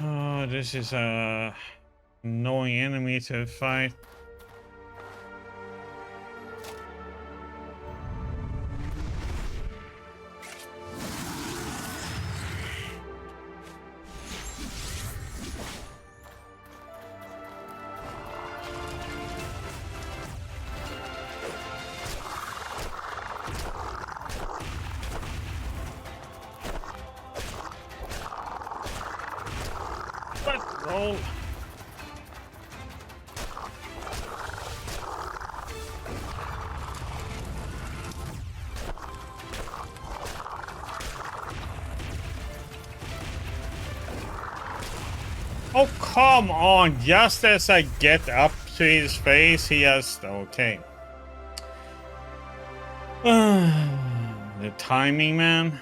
Oh, this is a annoying enemy to fight. Roll. Oh, come on. Just as I get up to his face, he has... Okay. The timing, man.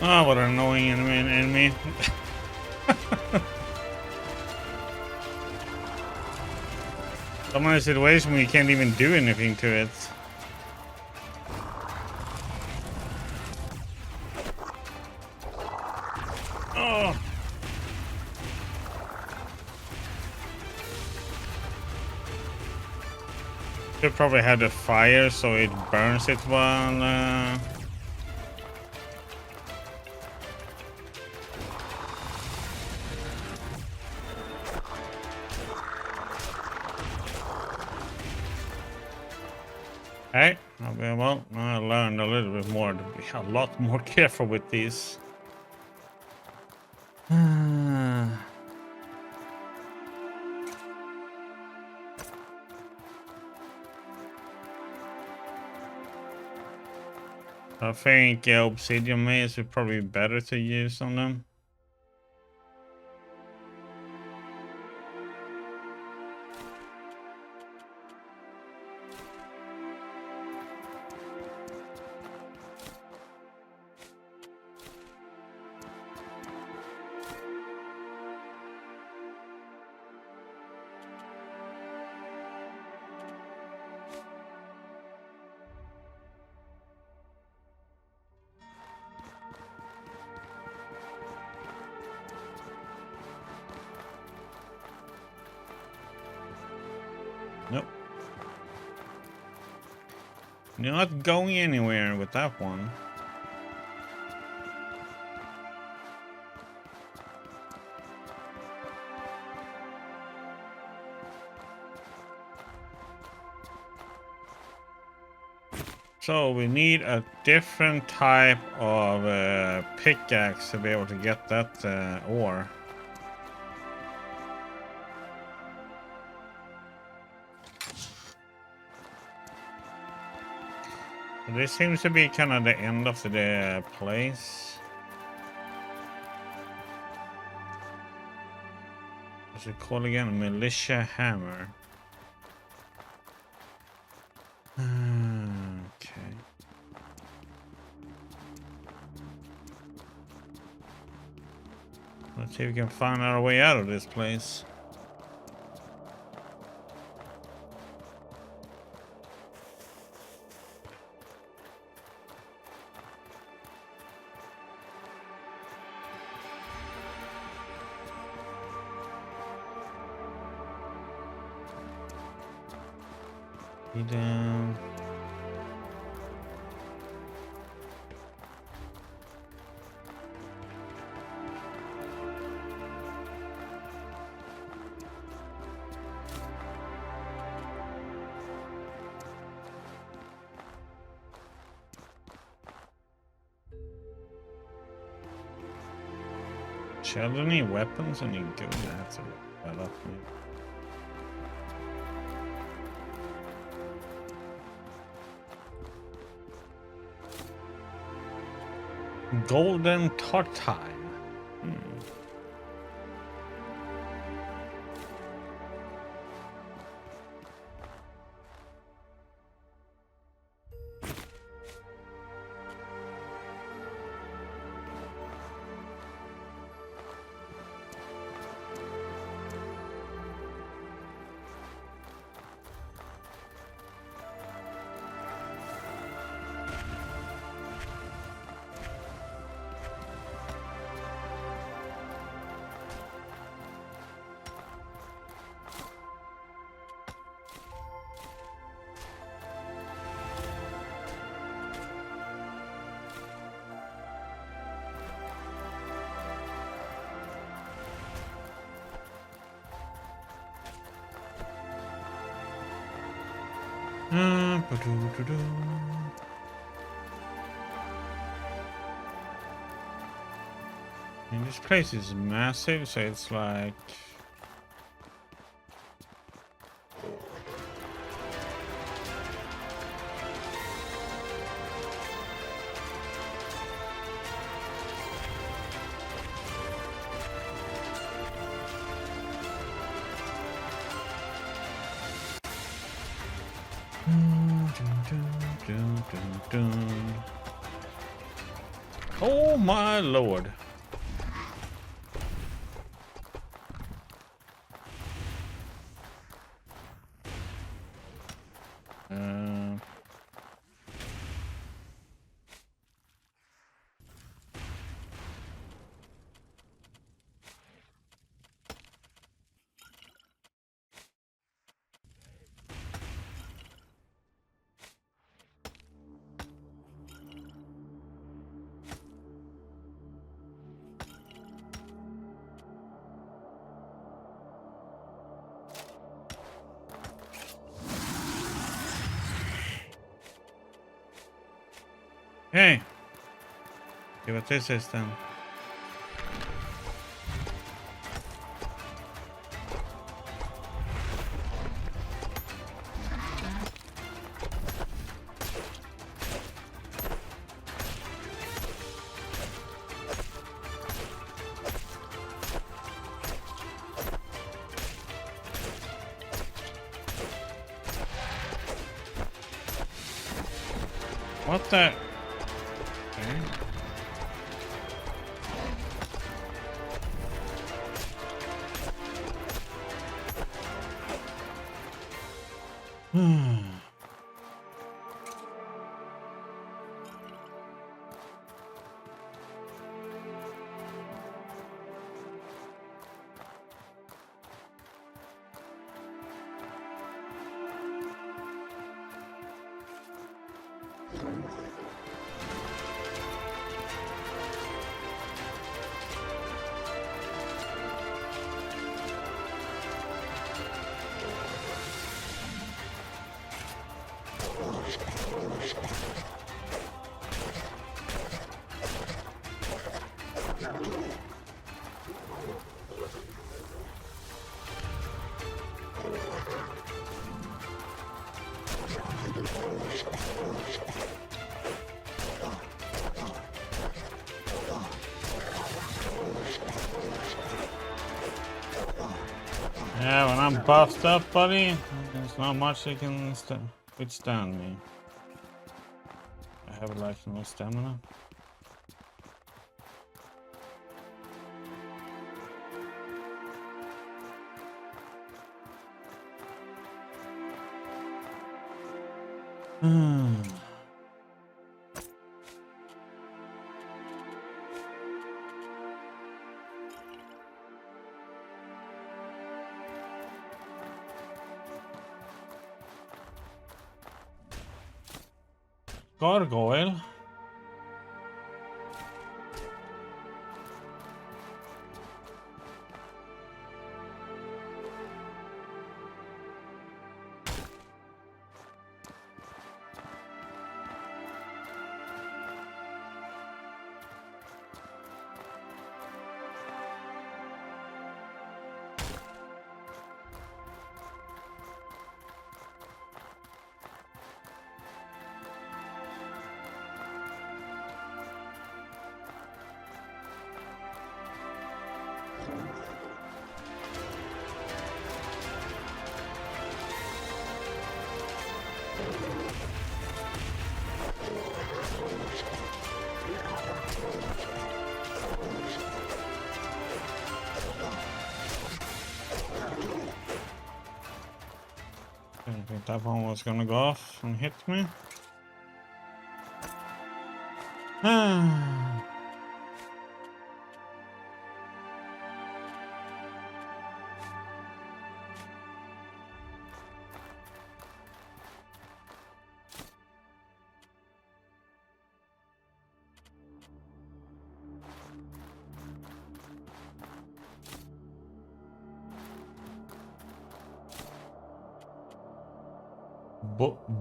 Oh, what an annoying enemy. Some of the situation where you can't even do anything to it. Oh. Should probably have the fire so it burns it while Hey, okay, well, I learned a little bit more to be a lot more careful with these. I think obsidian maze would probably be better to use on them. Nope. You're not going anywhere with that one. So we need a different type of pickaxe to be able to get that ore. This seems to be kind of the end of the place. What's it called again? Militia hammer. Okay. Let's see if we can find our way out of this place. Down. Shell any weapons? Any good? I have to look that up. Maybe. Golden Tartine. And this place is massive, so it's like Oh my lord. Hey, see what this is then. What the? Okay. Yeah, when I'm buffed up, buddy, there's not much that can withstand me. I have like no stamina. Gargoyle. I think that one was gonna go off and hit me.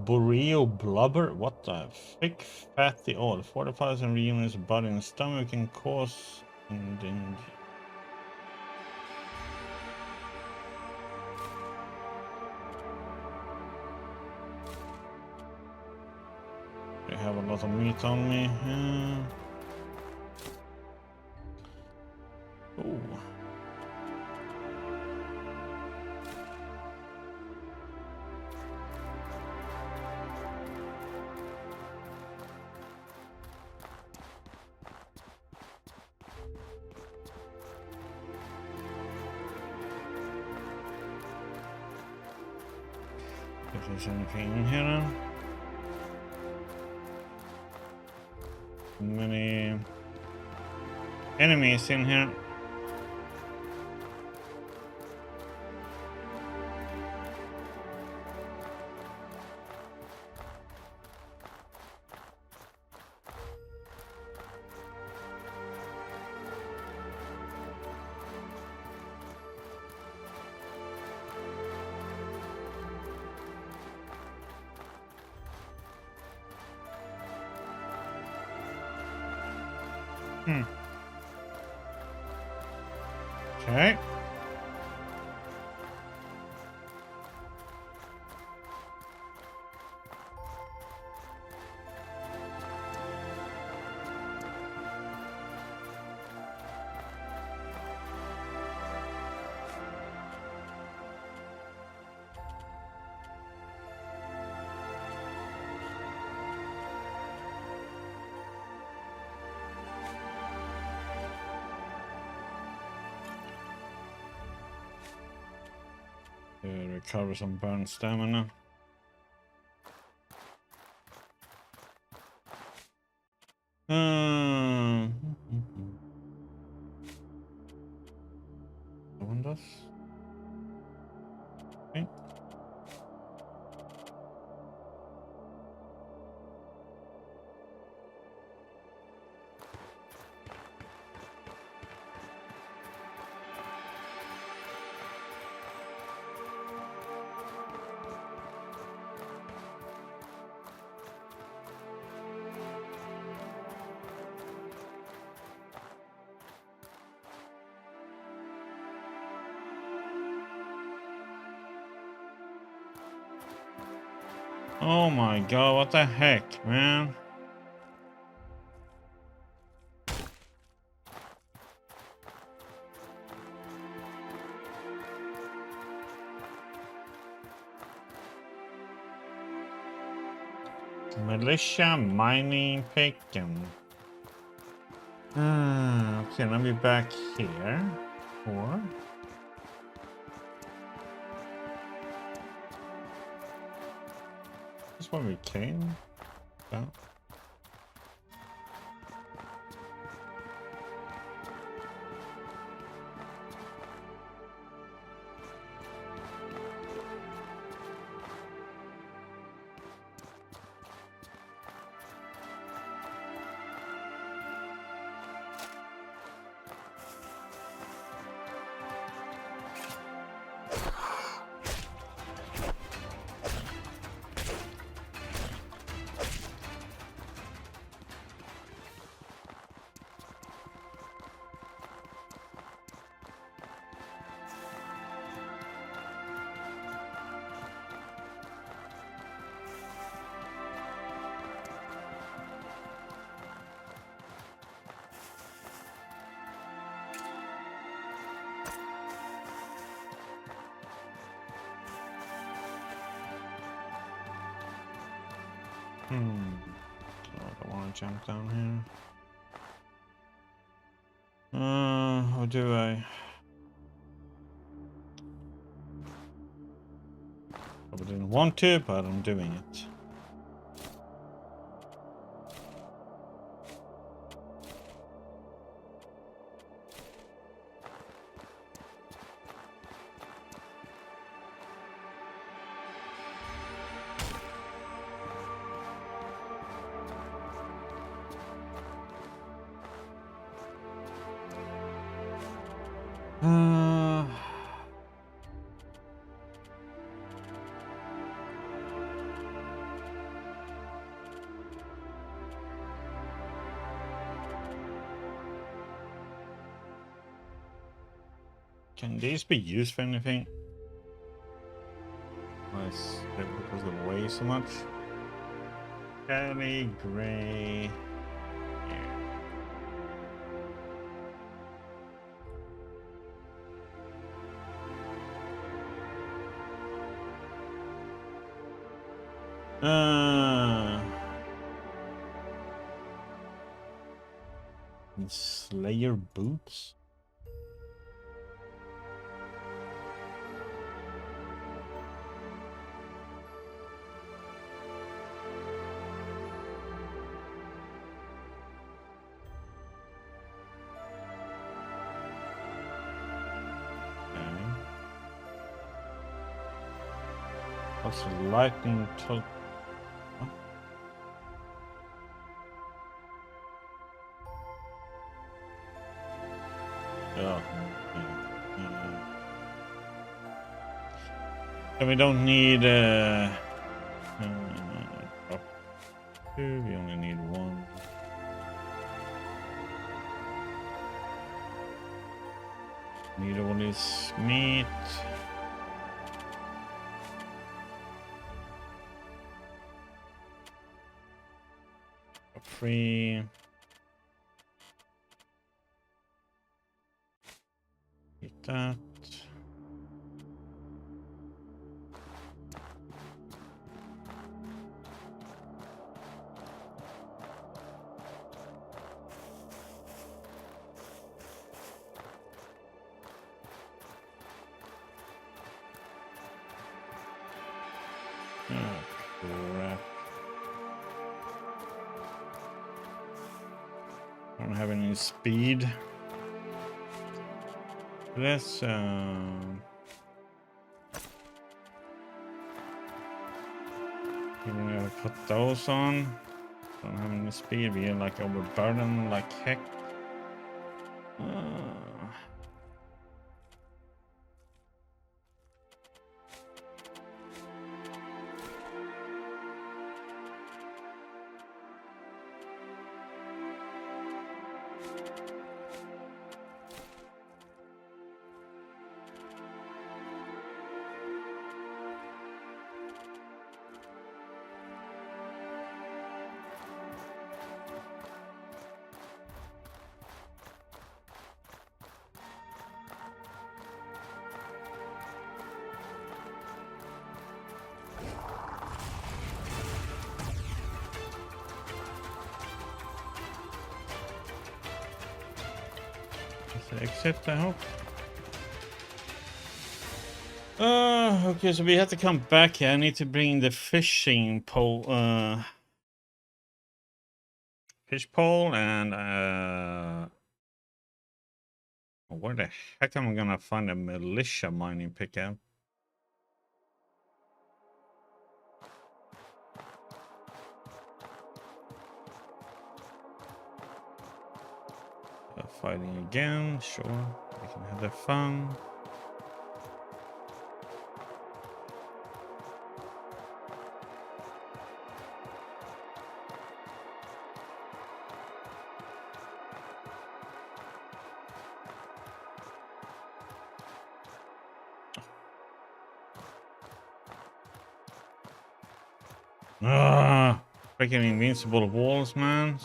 Burrito blubber? What the? Thick fatty oil. 40,000 reunits body and stomach can cause ending. I have a lot of meat on me. Oh. If there's anything in here now. Many enemies in here. Okay. Recover some burn stamina. That one does. Okay. Oh my god, what the heck, man? Militia mining taken. Okay, let me back here. Or this one we came. Yeah. So I don't want to jump down here. Or do I? Probably didn't want to, but I'm doing it. Can these be used for anything? Nice, because of the way so much. Kelly Gray. And Slayer boots. That's a lightning tool. Yeah. And we don't need drop 2, we only need 1. Need all this meat. Free. Eat that. Oh, crap. I don't have any speed. Let's I'm gonna put those on. Don't have any speed. We're like overburdened like heck. Exit, I hope. Okay, so we have to come back here. I need to bring the fishing pole, fish pole, and where the heck am I gonna find a militia mining pickup? Fighting again, sure. We can have that fun. Freaking invincible walls, man.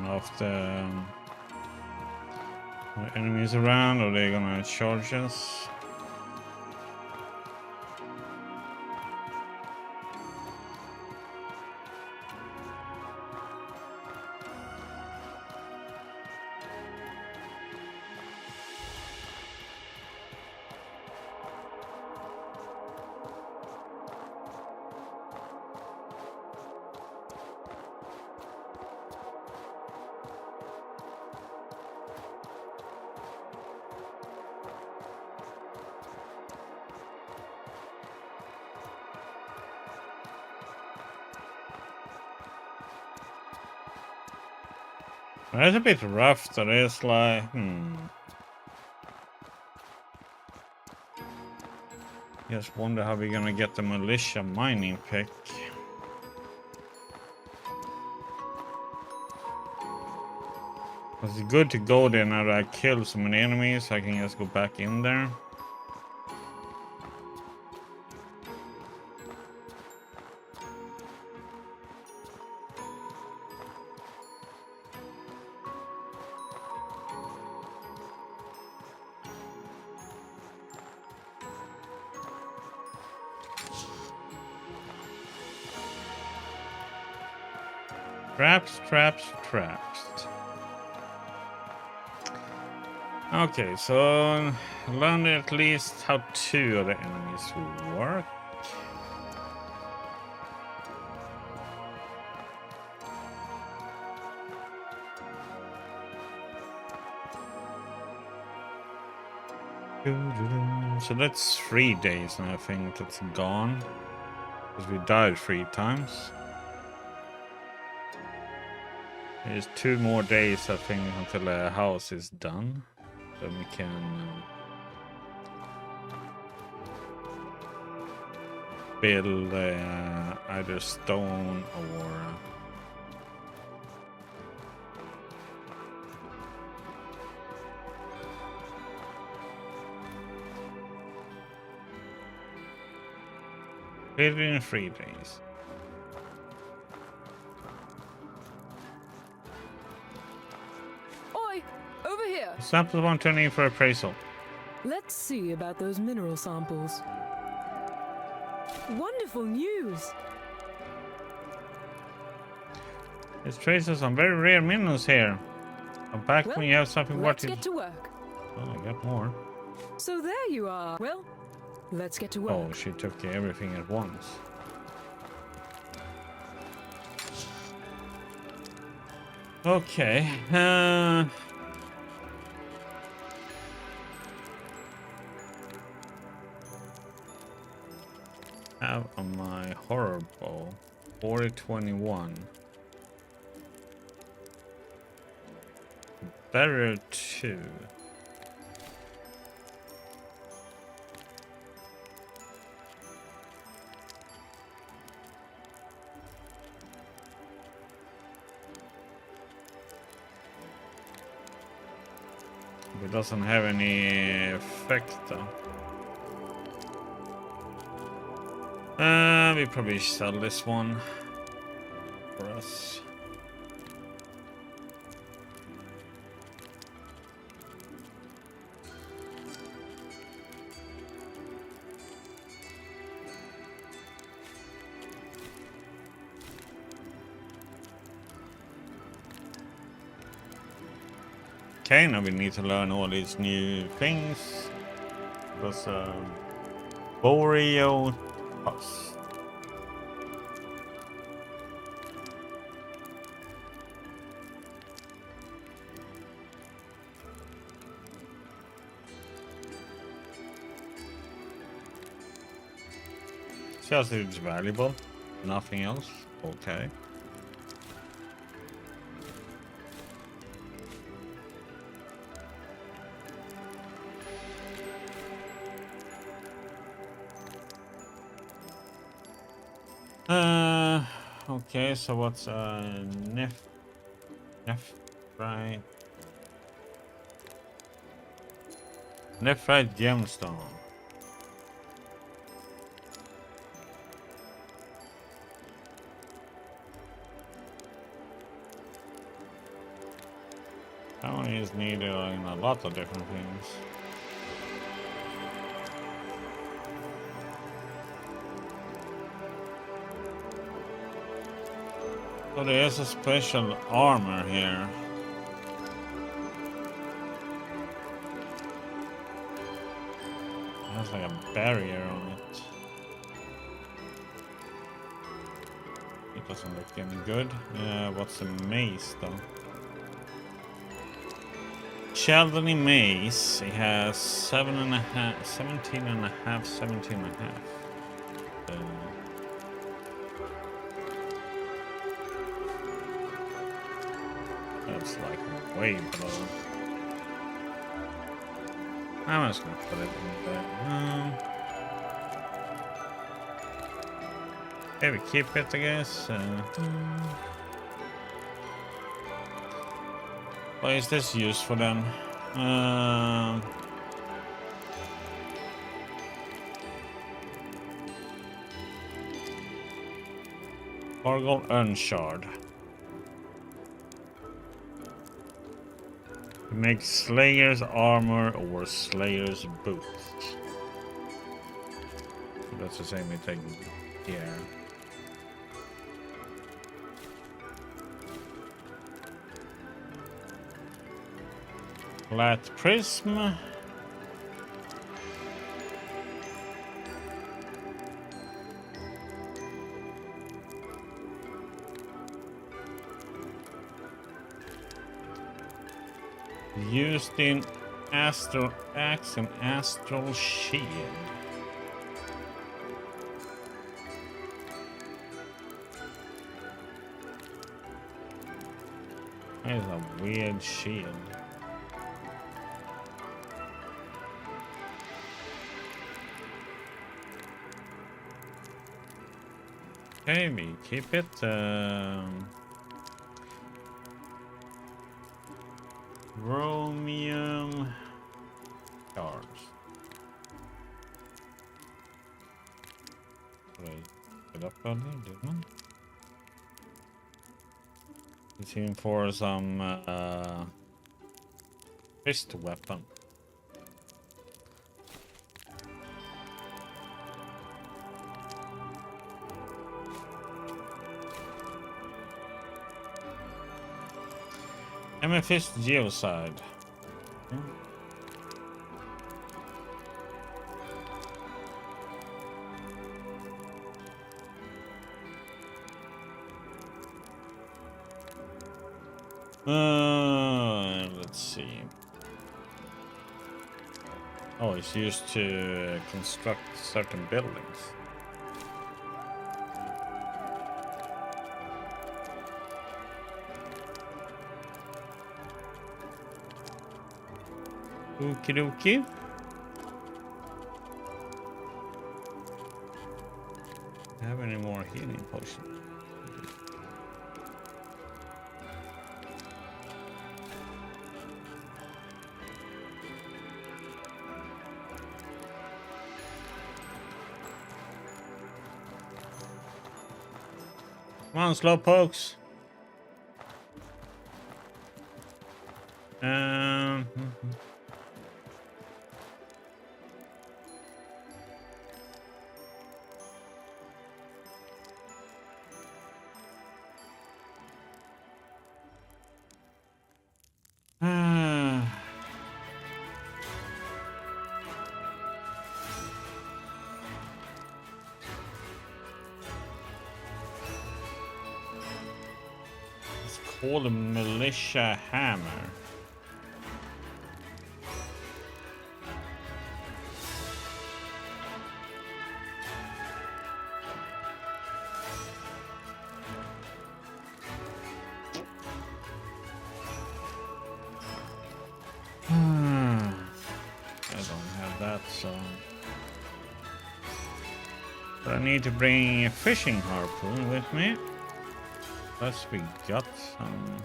Of the enemies around, or they're gonna charge us. It's a bit rough, that is like, Just wonder how we're gonna get the militia mining pick. It's good to go there now that I killed so many enemies, so I can just go back in there. Traps, traps, traps. Okay, so learn at least how 2 of the enemies work. So that's 3 days, and I think that's gone. Because we died 3 times. There's 2 more days, I think, until the house is done. Then we can build either stone or build in 3 days. Oi! Over here! Sample 1 turning for appraisal. Let's see about those mineral samples. Wonderful news! There's traces on very rare minerals here. Come back Well, when you have something let's worth get it. to work. Oh, I got more. So there you are. Well, let's get to work. Oh, she took everything at once. Okay. Have on my horror bow 4021. Barrier 2. It doesn't have any effect though. We probably sell this one for us. Okay, now we need to learn all these new things. Because Boreal Tusk. Just it's valuable, nothing else. Okay. Okay, so what's Nephrite gemstone. That one is needed in a lot of different things. So there is a special armor here. It has like a barrier on it. It doesn't look any good. What's the mace though? Sheldony mace. It has 17.5. That's like way below. I'm just gonna put it in there. Okay, we keep it, I guess. What is this used for then? Argol Unshard. Make Slayer's armor or Slayer's boots. So that's the same we take here. Flat prism. Used in Astral Axe and Astral Shield. That is a weird shield. Okay, we keep it. Chromium shards. Right, get up on there, didn't I? It's even for some fist weapon. Amethyst Geocide. Let's see. Oh, it's used to construct certain buildings. Okie dokie. Have any more healing potions? Come on, slowpokes. It's called a militia hammer. I don't have that, so... But I need to bring a fishing harpoon with me. Plus we got some...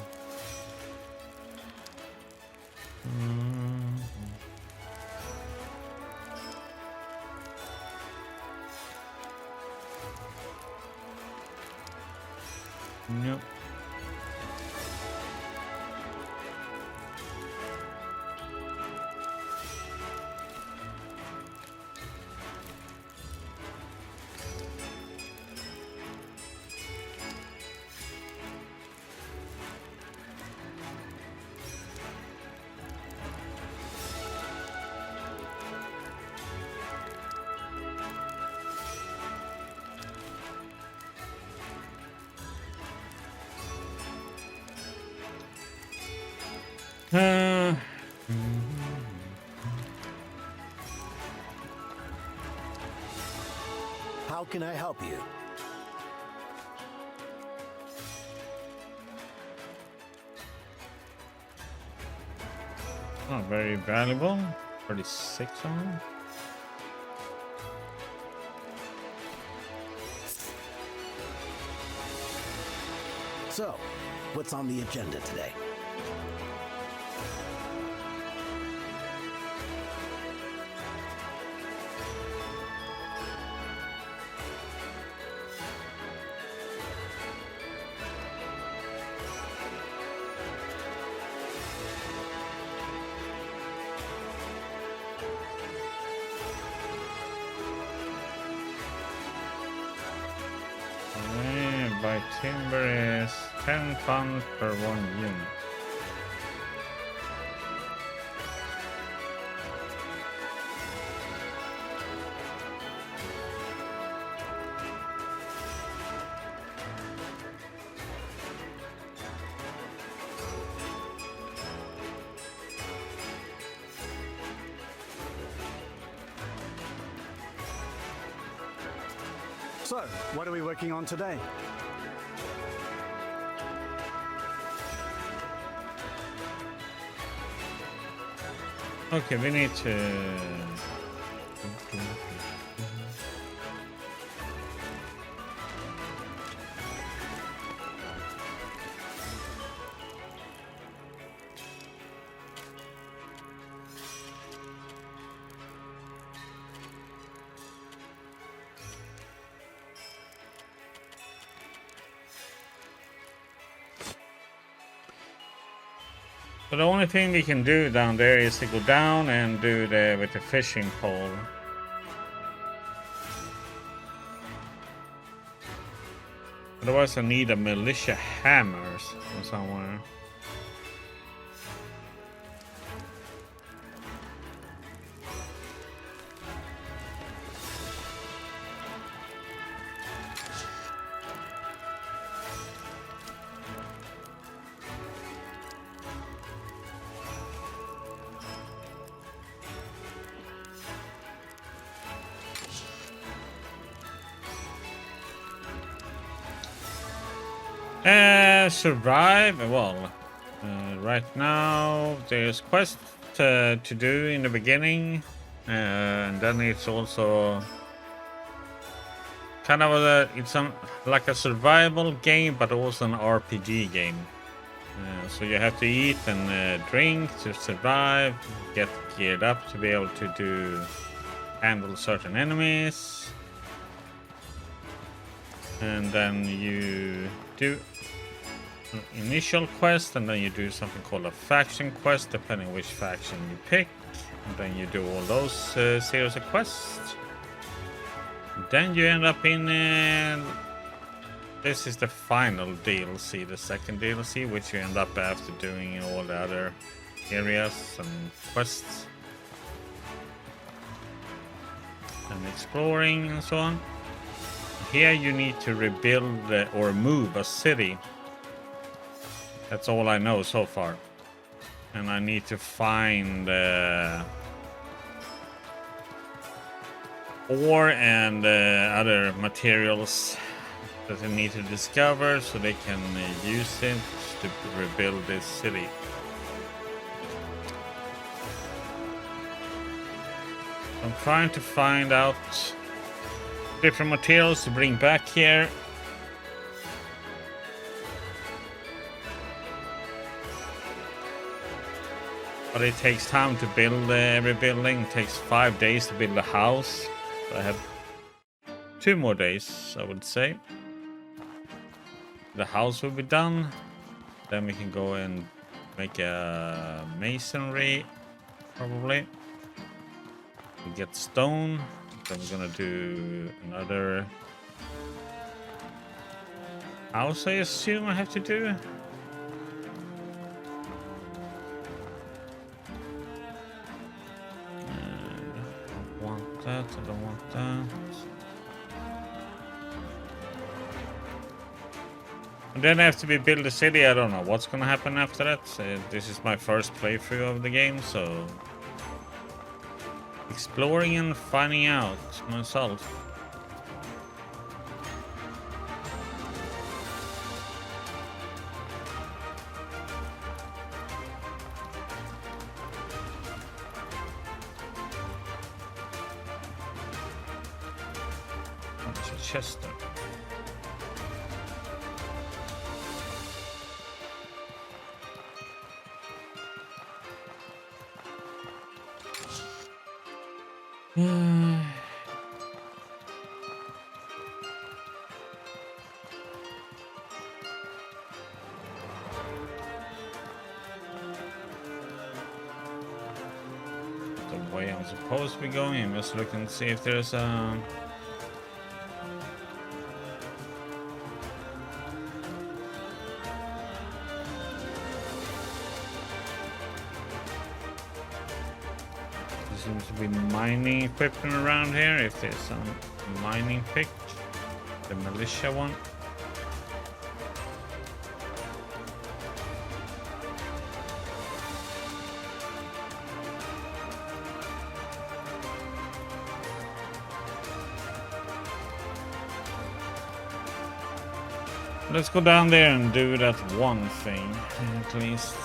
Nope. How can I help you? Not very valuable. 36 on. So, what's on the agenda today? By timber is 10 tons per 1 unit. So, what are we working on today? Okay, we need to... So the only thing we can do down there is to go down and do the with the fishing pole. Otherwise I need a militia hammers from somewhere. Survive. Well, right now there's quest to do in the beginning, and then it's also kind of like a survival game, but also an RPG game. So you have to eat and drink to survive, get geared up to be able to handle certain enemies, and then you do initial quest, and then you do something called a faction quest, depending which faction you pick, and then you do all those series of quests. Then you end up in this is the final DLC, the second DLC, which you end up after doing all the other areas and quests and exploring and so on. Here you need to rebuild or move a city. That's all I know so far. And I need to find ore and other materials that I need to discover so they can use it to rebuild this city. I'm trying to find out different materials to bring back here. But it takes time to build every building. It takes 5 days to build a house. So I have 2 more days, I would say. The house will be done. Then we can go and make a masonry, probably. We get stone. Then we're gonna do another house, I assume I have to do. I don't want that. And then after we build the city, I don't know what's gonna happen after that. This is my first playthrough of the game, so exploring and finding out myself. Chester. The way I'm supposed to be going, I'm just looking to see if there's a seems to be mining equipment around here. If there's some mining pick, the militia one. Let's go down there and do that one thing, at least.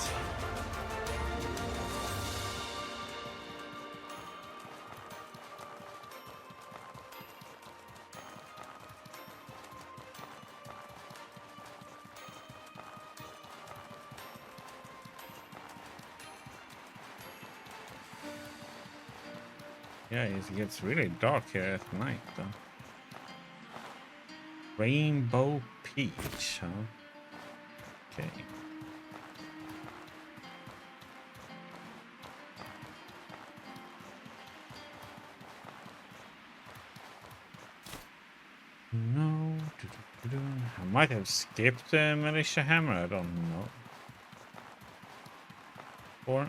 Yeah, it gets really dark here at night, though. Rainbow Peach, huh? Okay. No. I might have skipped the Militia Hammer, I don't know. Or...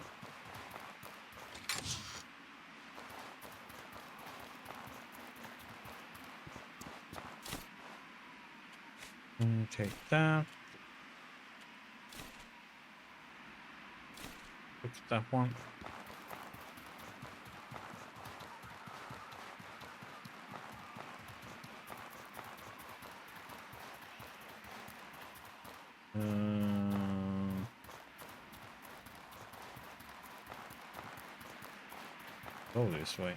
take that. Fix that one. Go this way.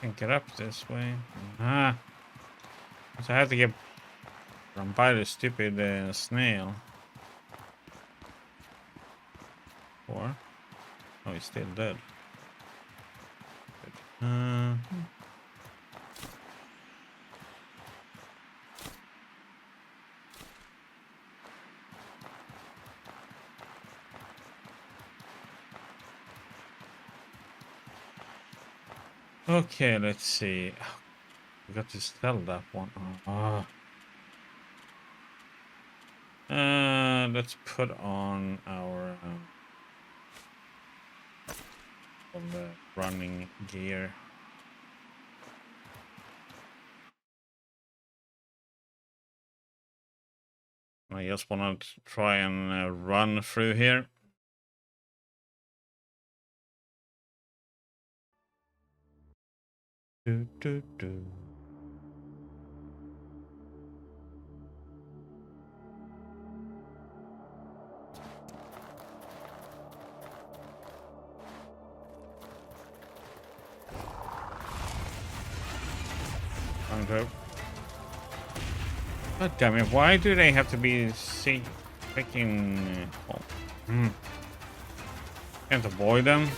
Can't get up this way. Ah. So I have to get run by the stupid snail. Or oh, he's still dead. Good. Okay, let's see. We got to sell that one. Let's put on our on the running gear. I just want to try and run through here. Do, do, do. God damn it, why do they have to be freaking... Can't avoid them?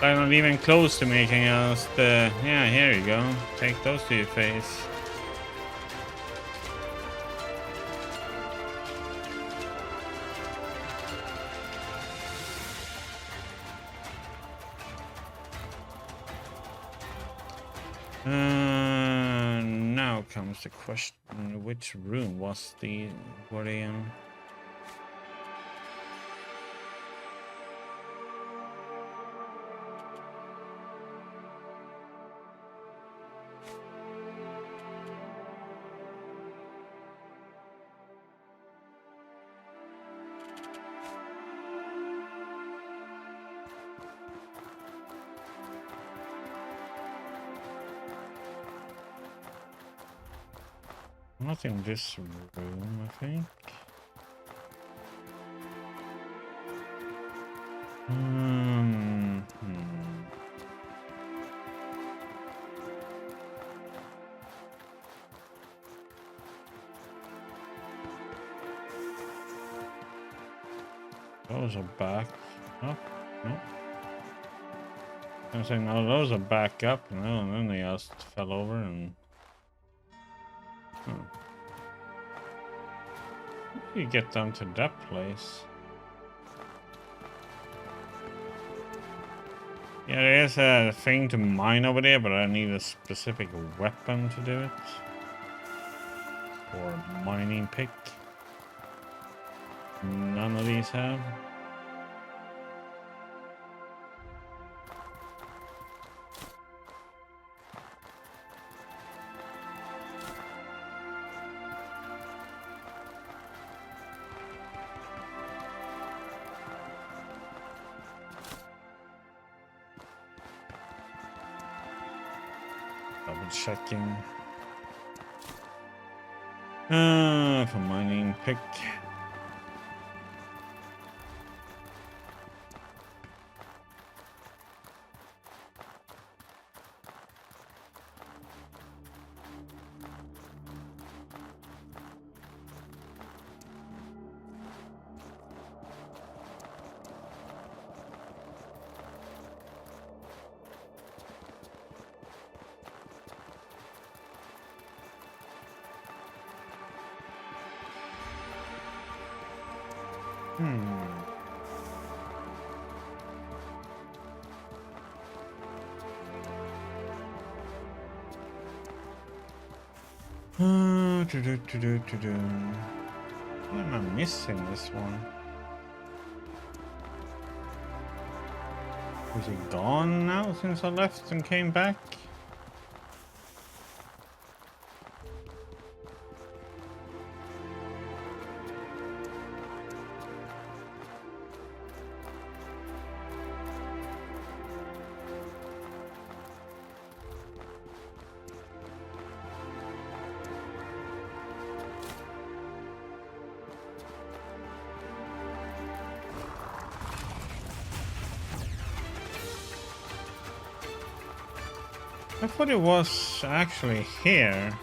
They're not even close to making us the... Yeah, here you go. Take those to your face. Now comes the question, which room was the... were they in? Not in this room, I think. Those are back up. Nope. I was saying, no, those are back up, and then they just fell over and. Oh. How do you get down to that place? Yeah, there is a thing to mine over there, but I need a specific weapon to do it. Or a mining pick. None of these have. Double checking. For mining pick. Why am I missing this one? Is he gone now since I left and came back? I thought it was actually here.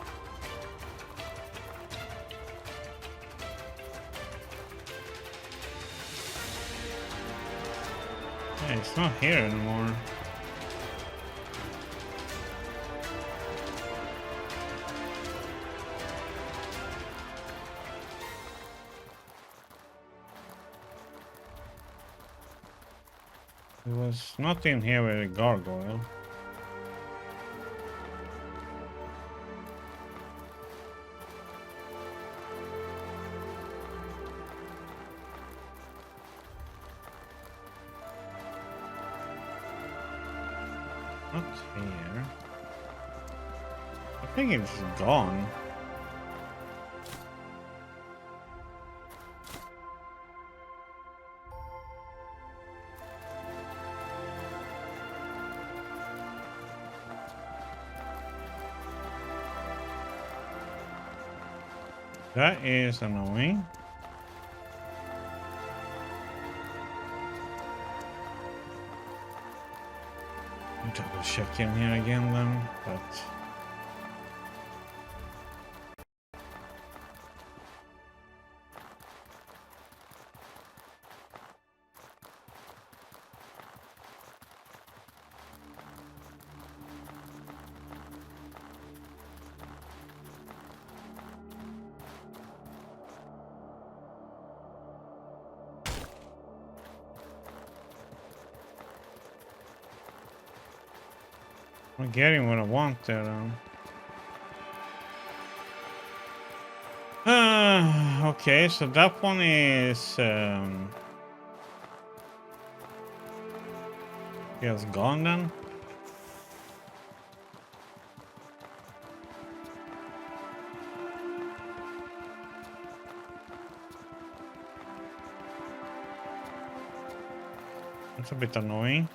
Yeah, it's not here anymore. It was not in here with a gargoyle. Not here. I think it's gone. That is annoying. Double check in here again then, but I'm getting what I want there though. Okay, so that one is it's gone then. That's a bit annoying.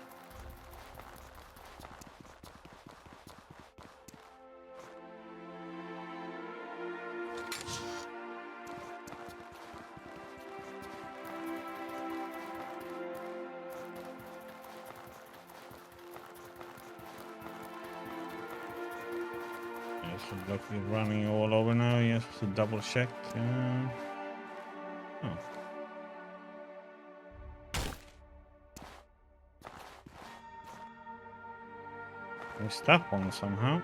Should look is running all over now. Yes, to double check. Oh. Missed that one somehow.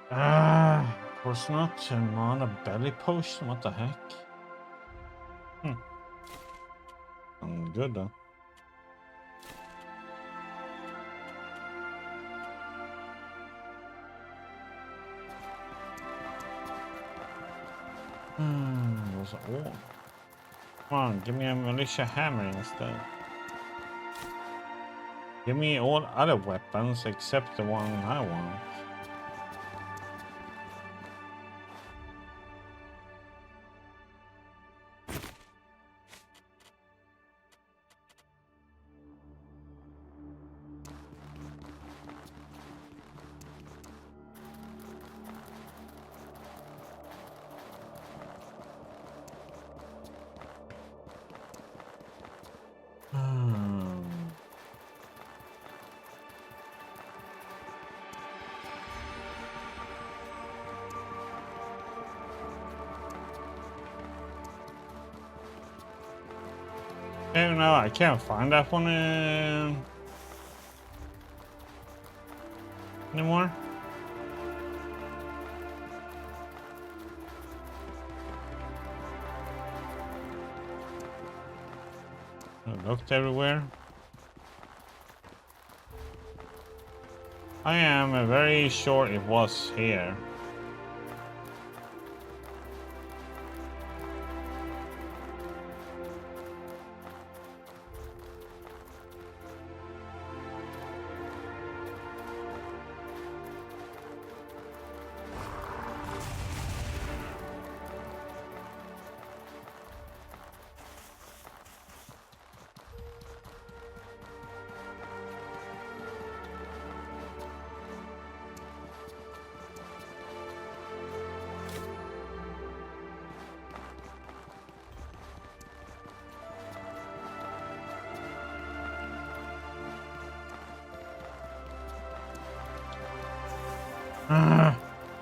Of course not. I'm on a belly potion. What the heck? I'm good though. Those are all. Come on, give me a militia hammer instead. Give me all other weapons except the one I want. Oh no, I can't find that one anymore. I looked everywhere. I am very sure it was here.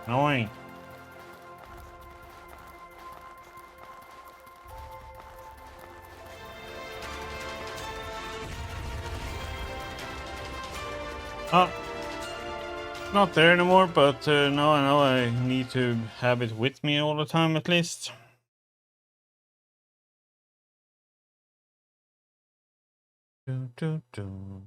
Annoying. Oh, not there anymore, but now I know I need to have it with me all the time at least. Do, do, do.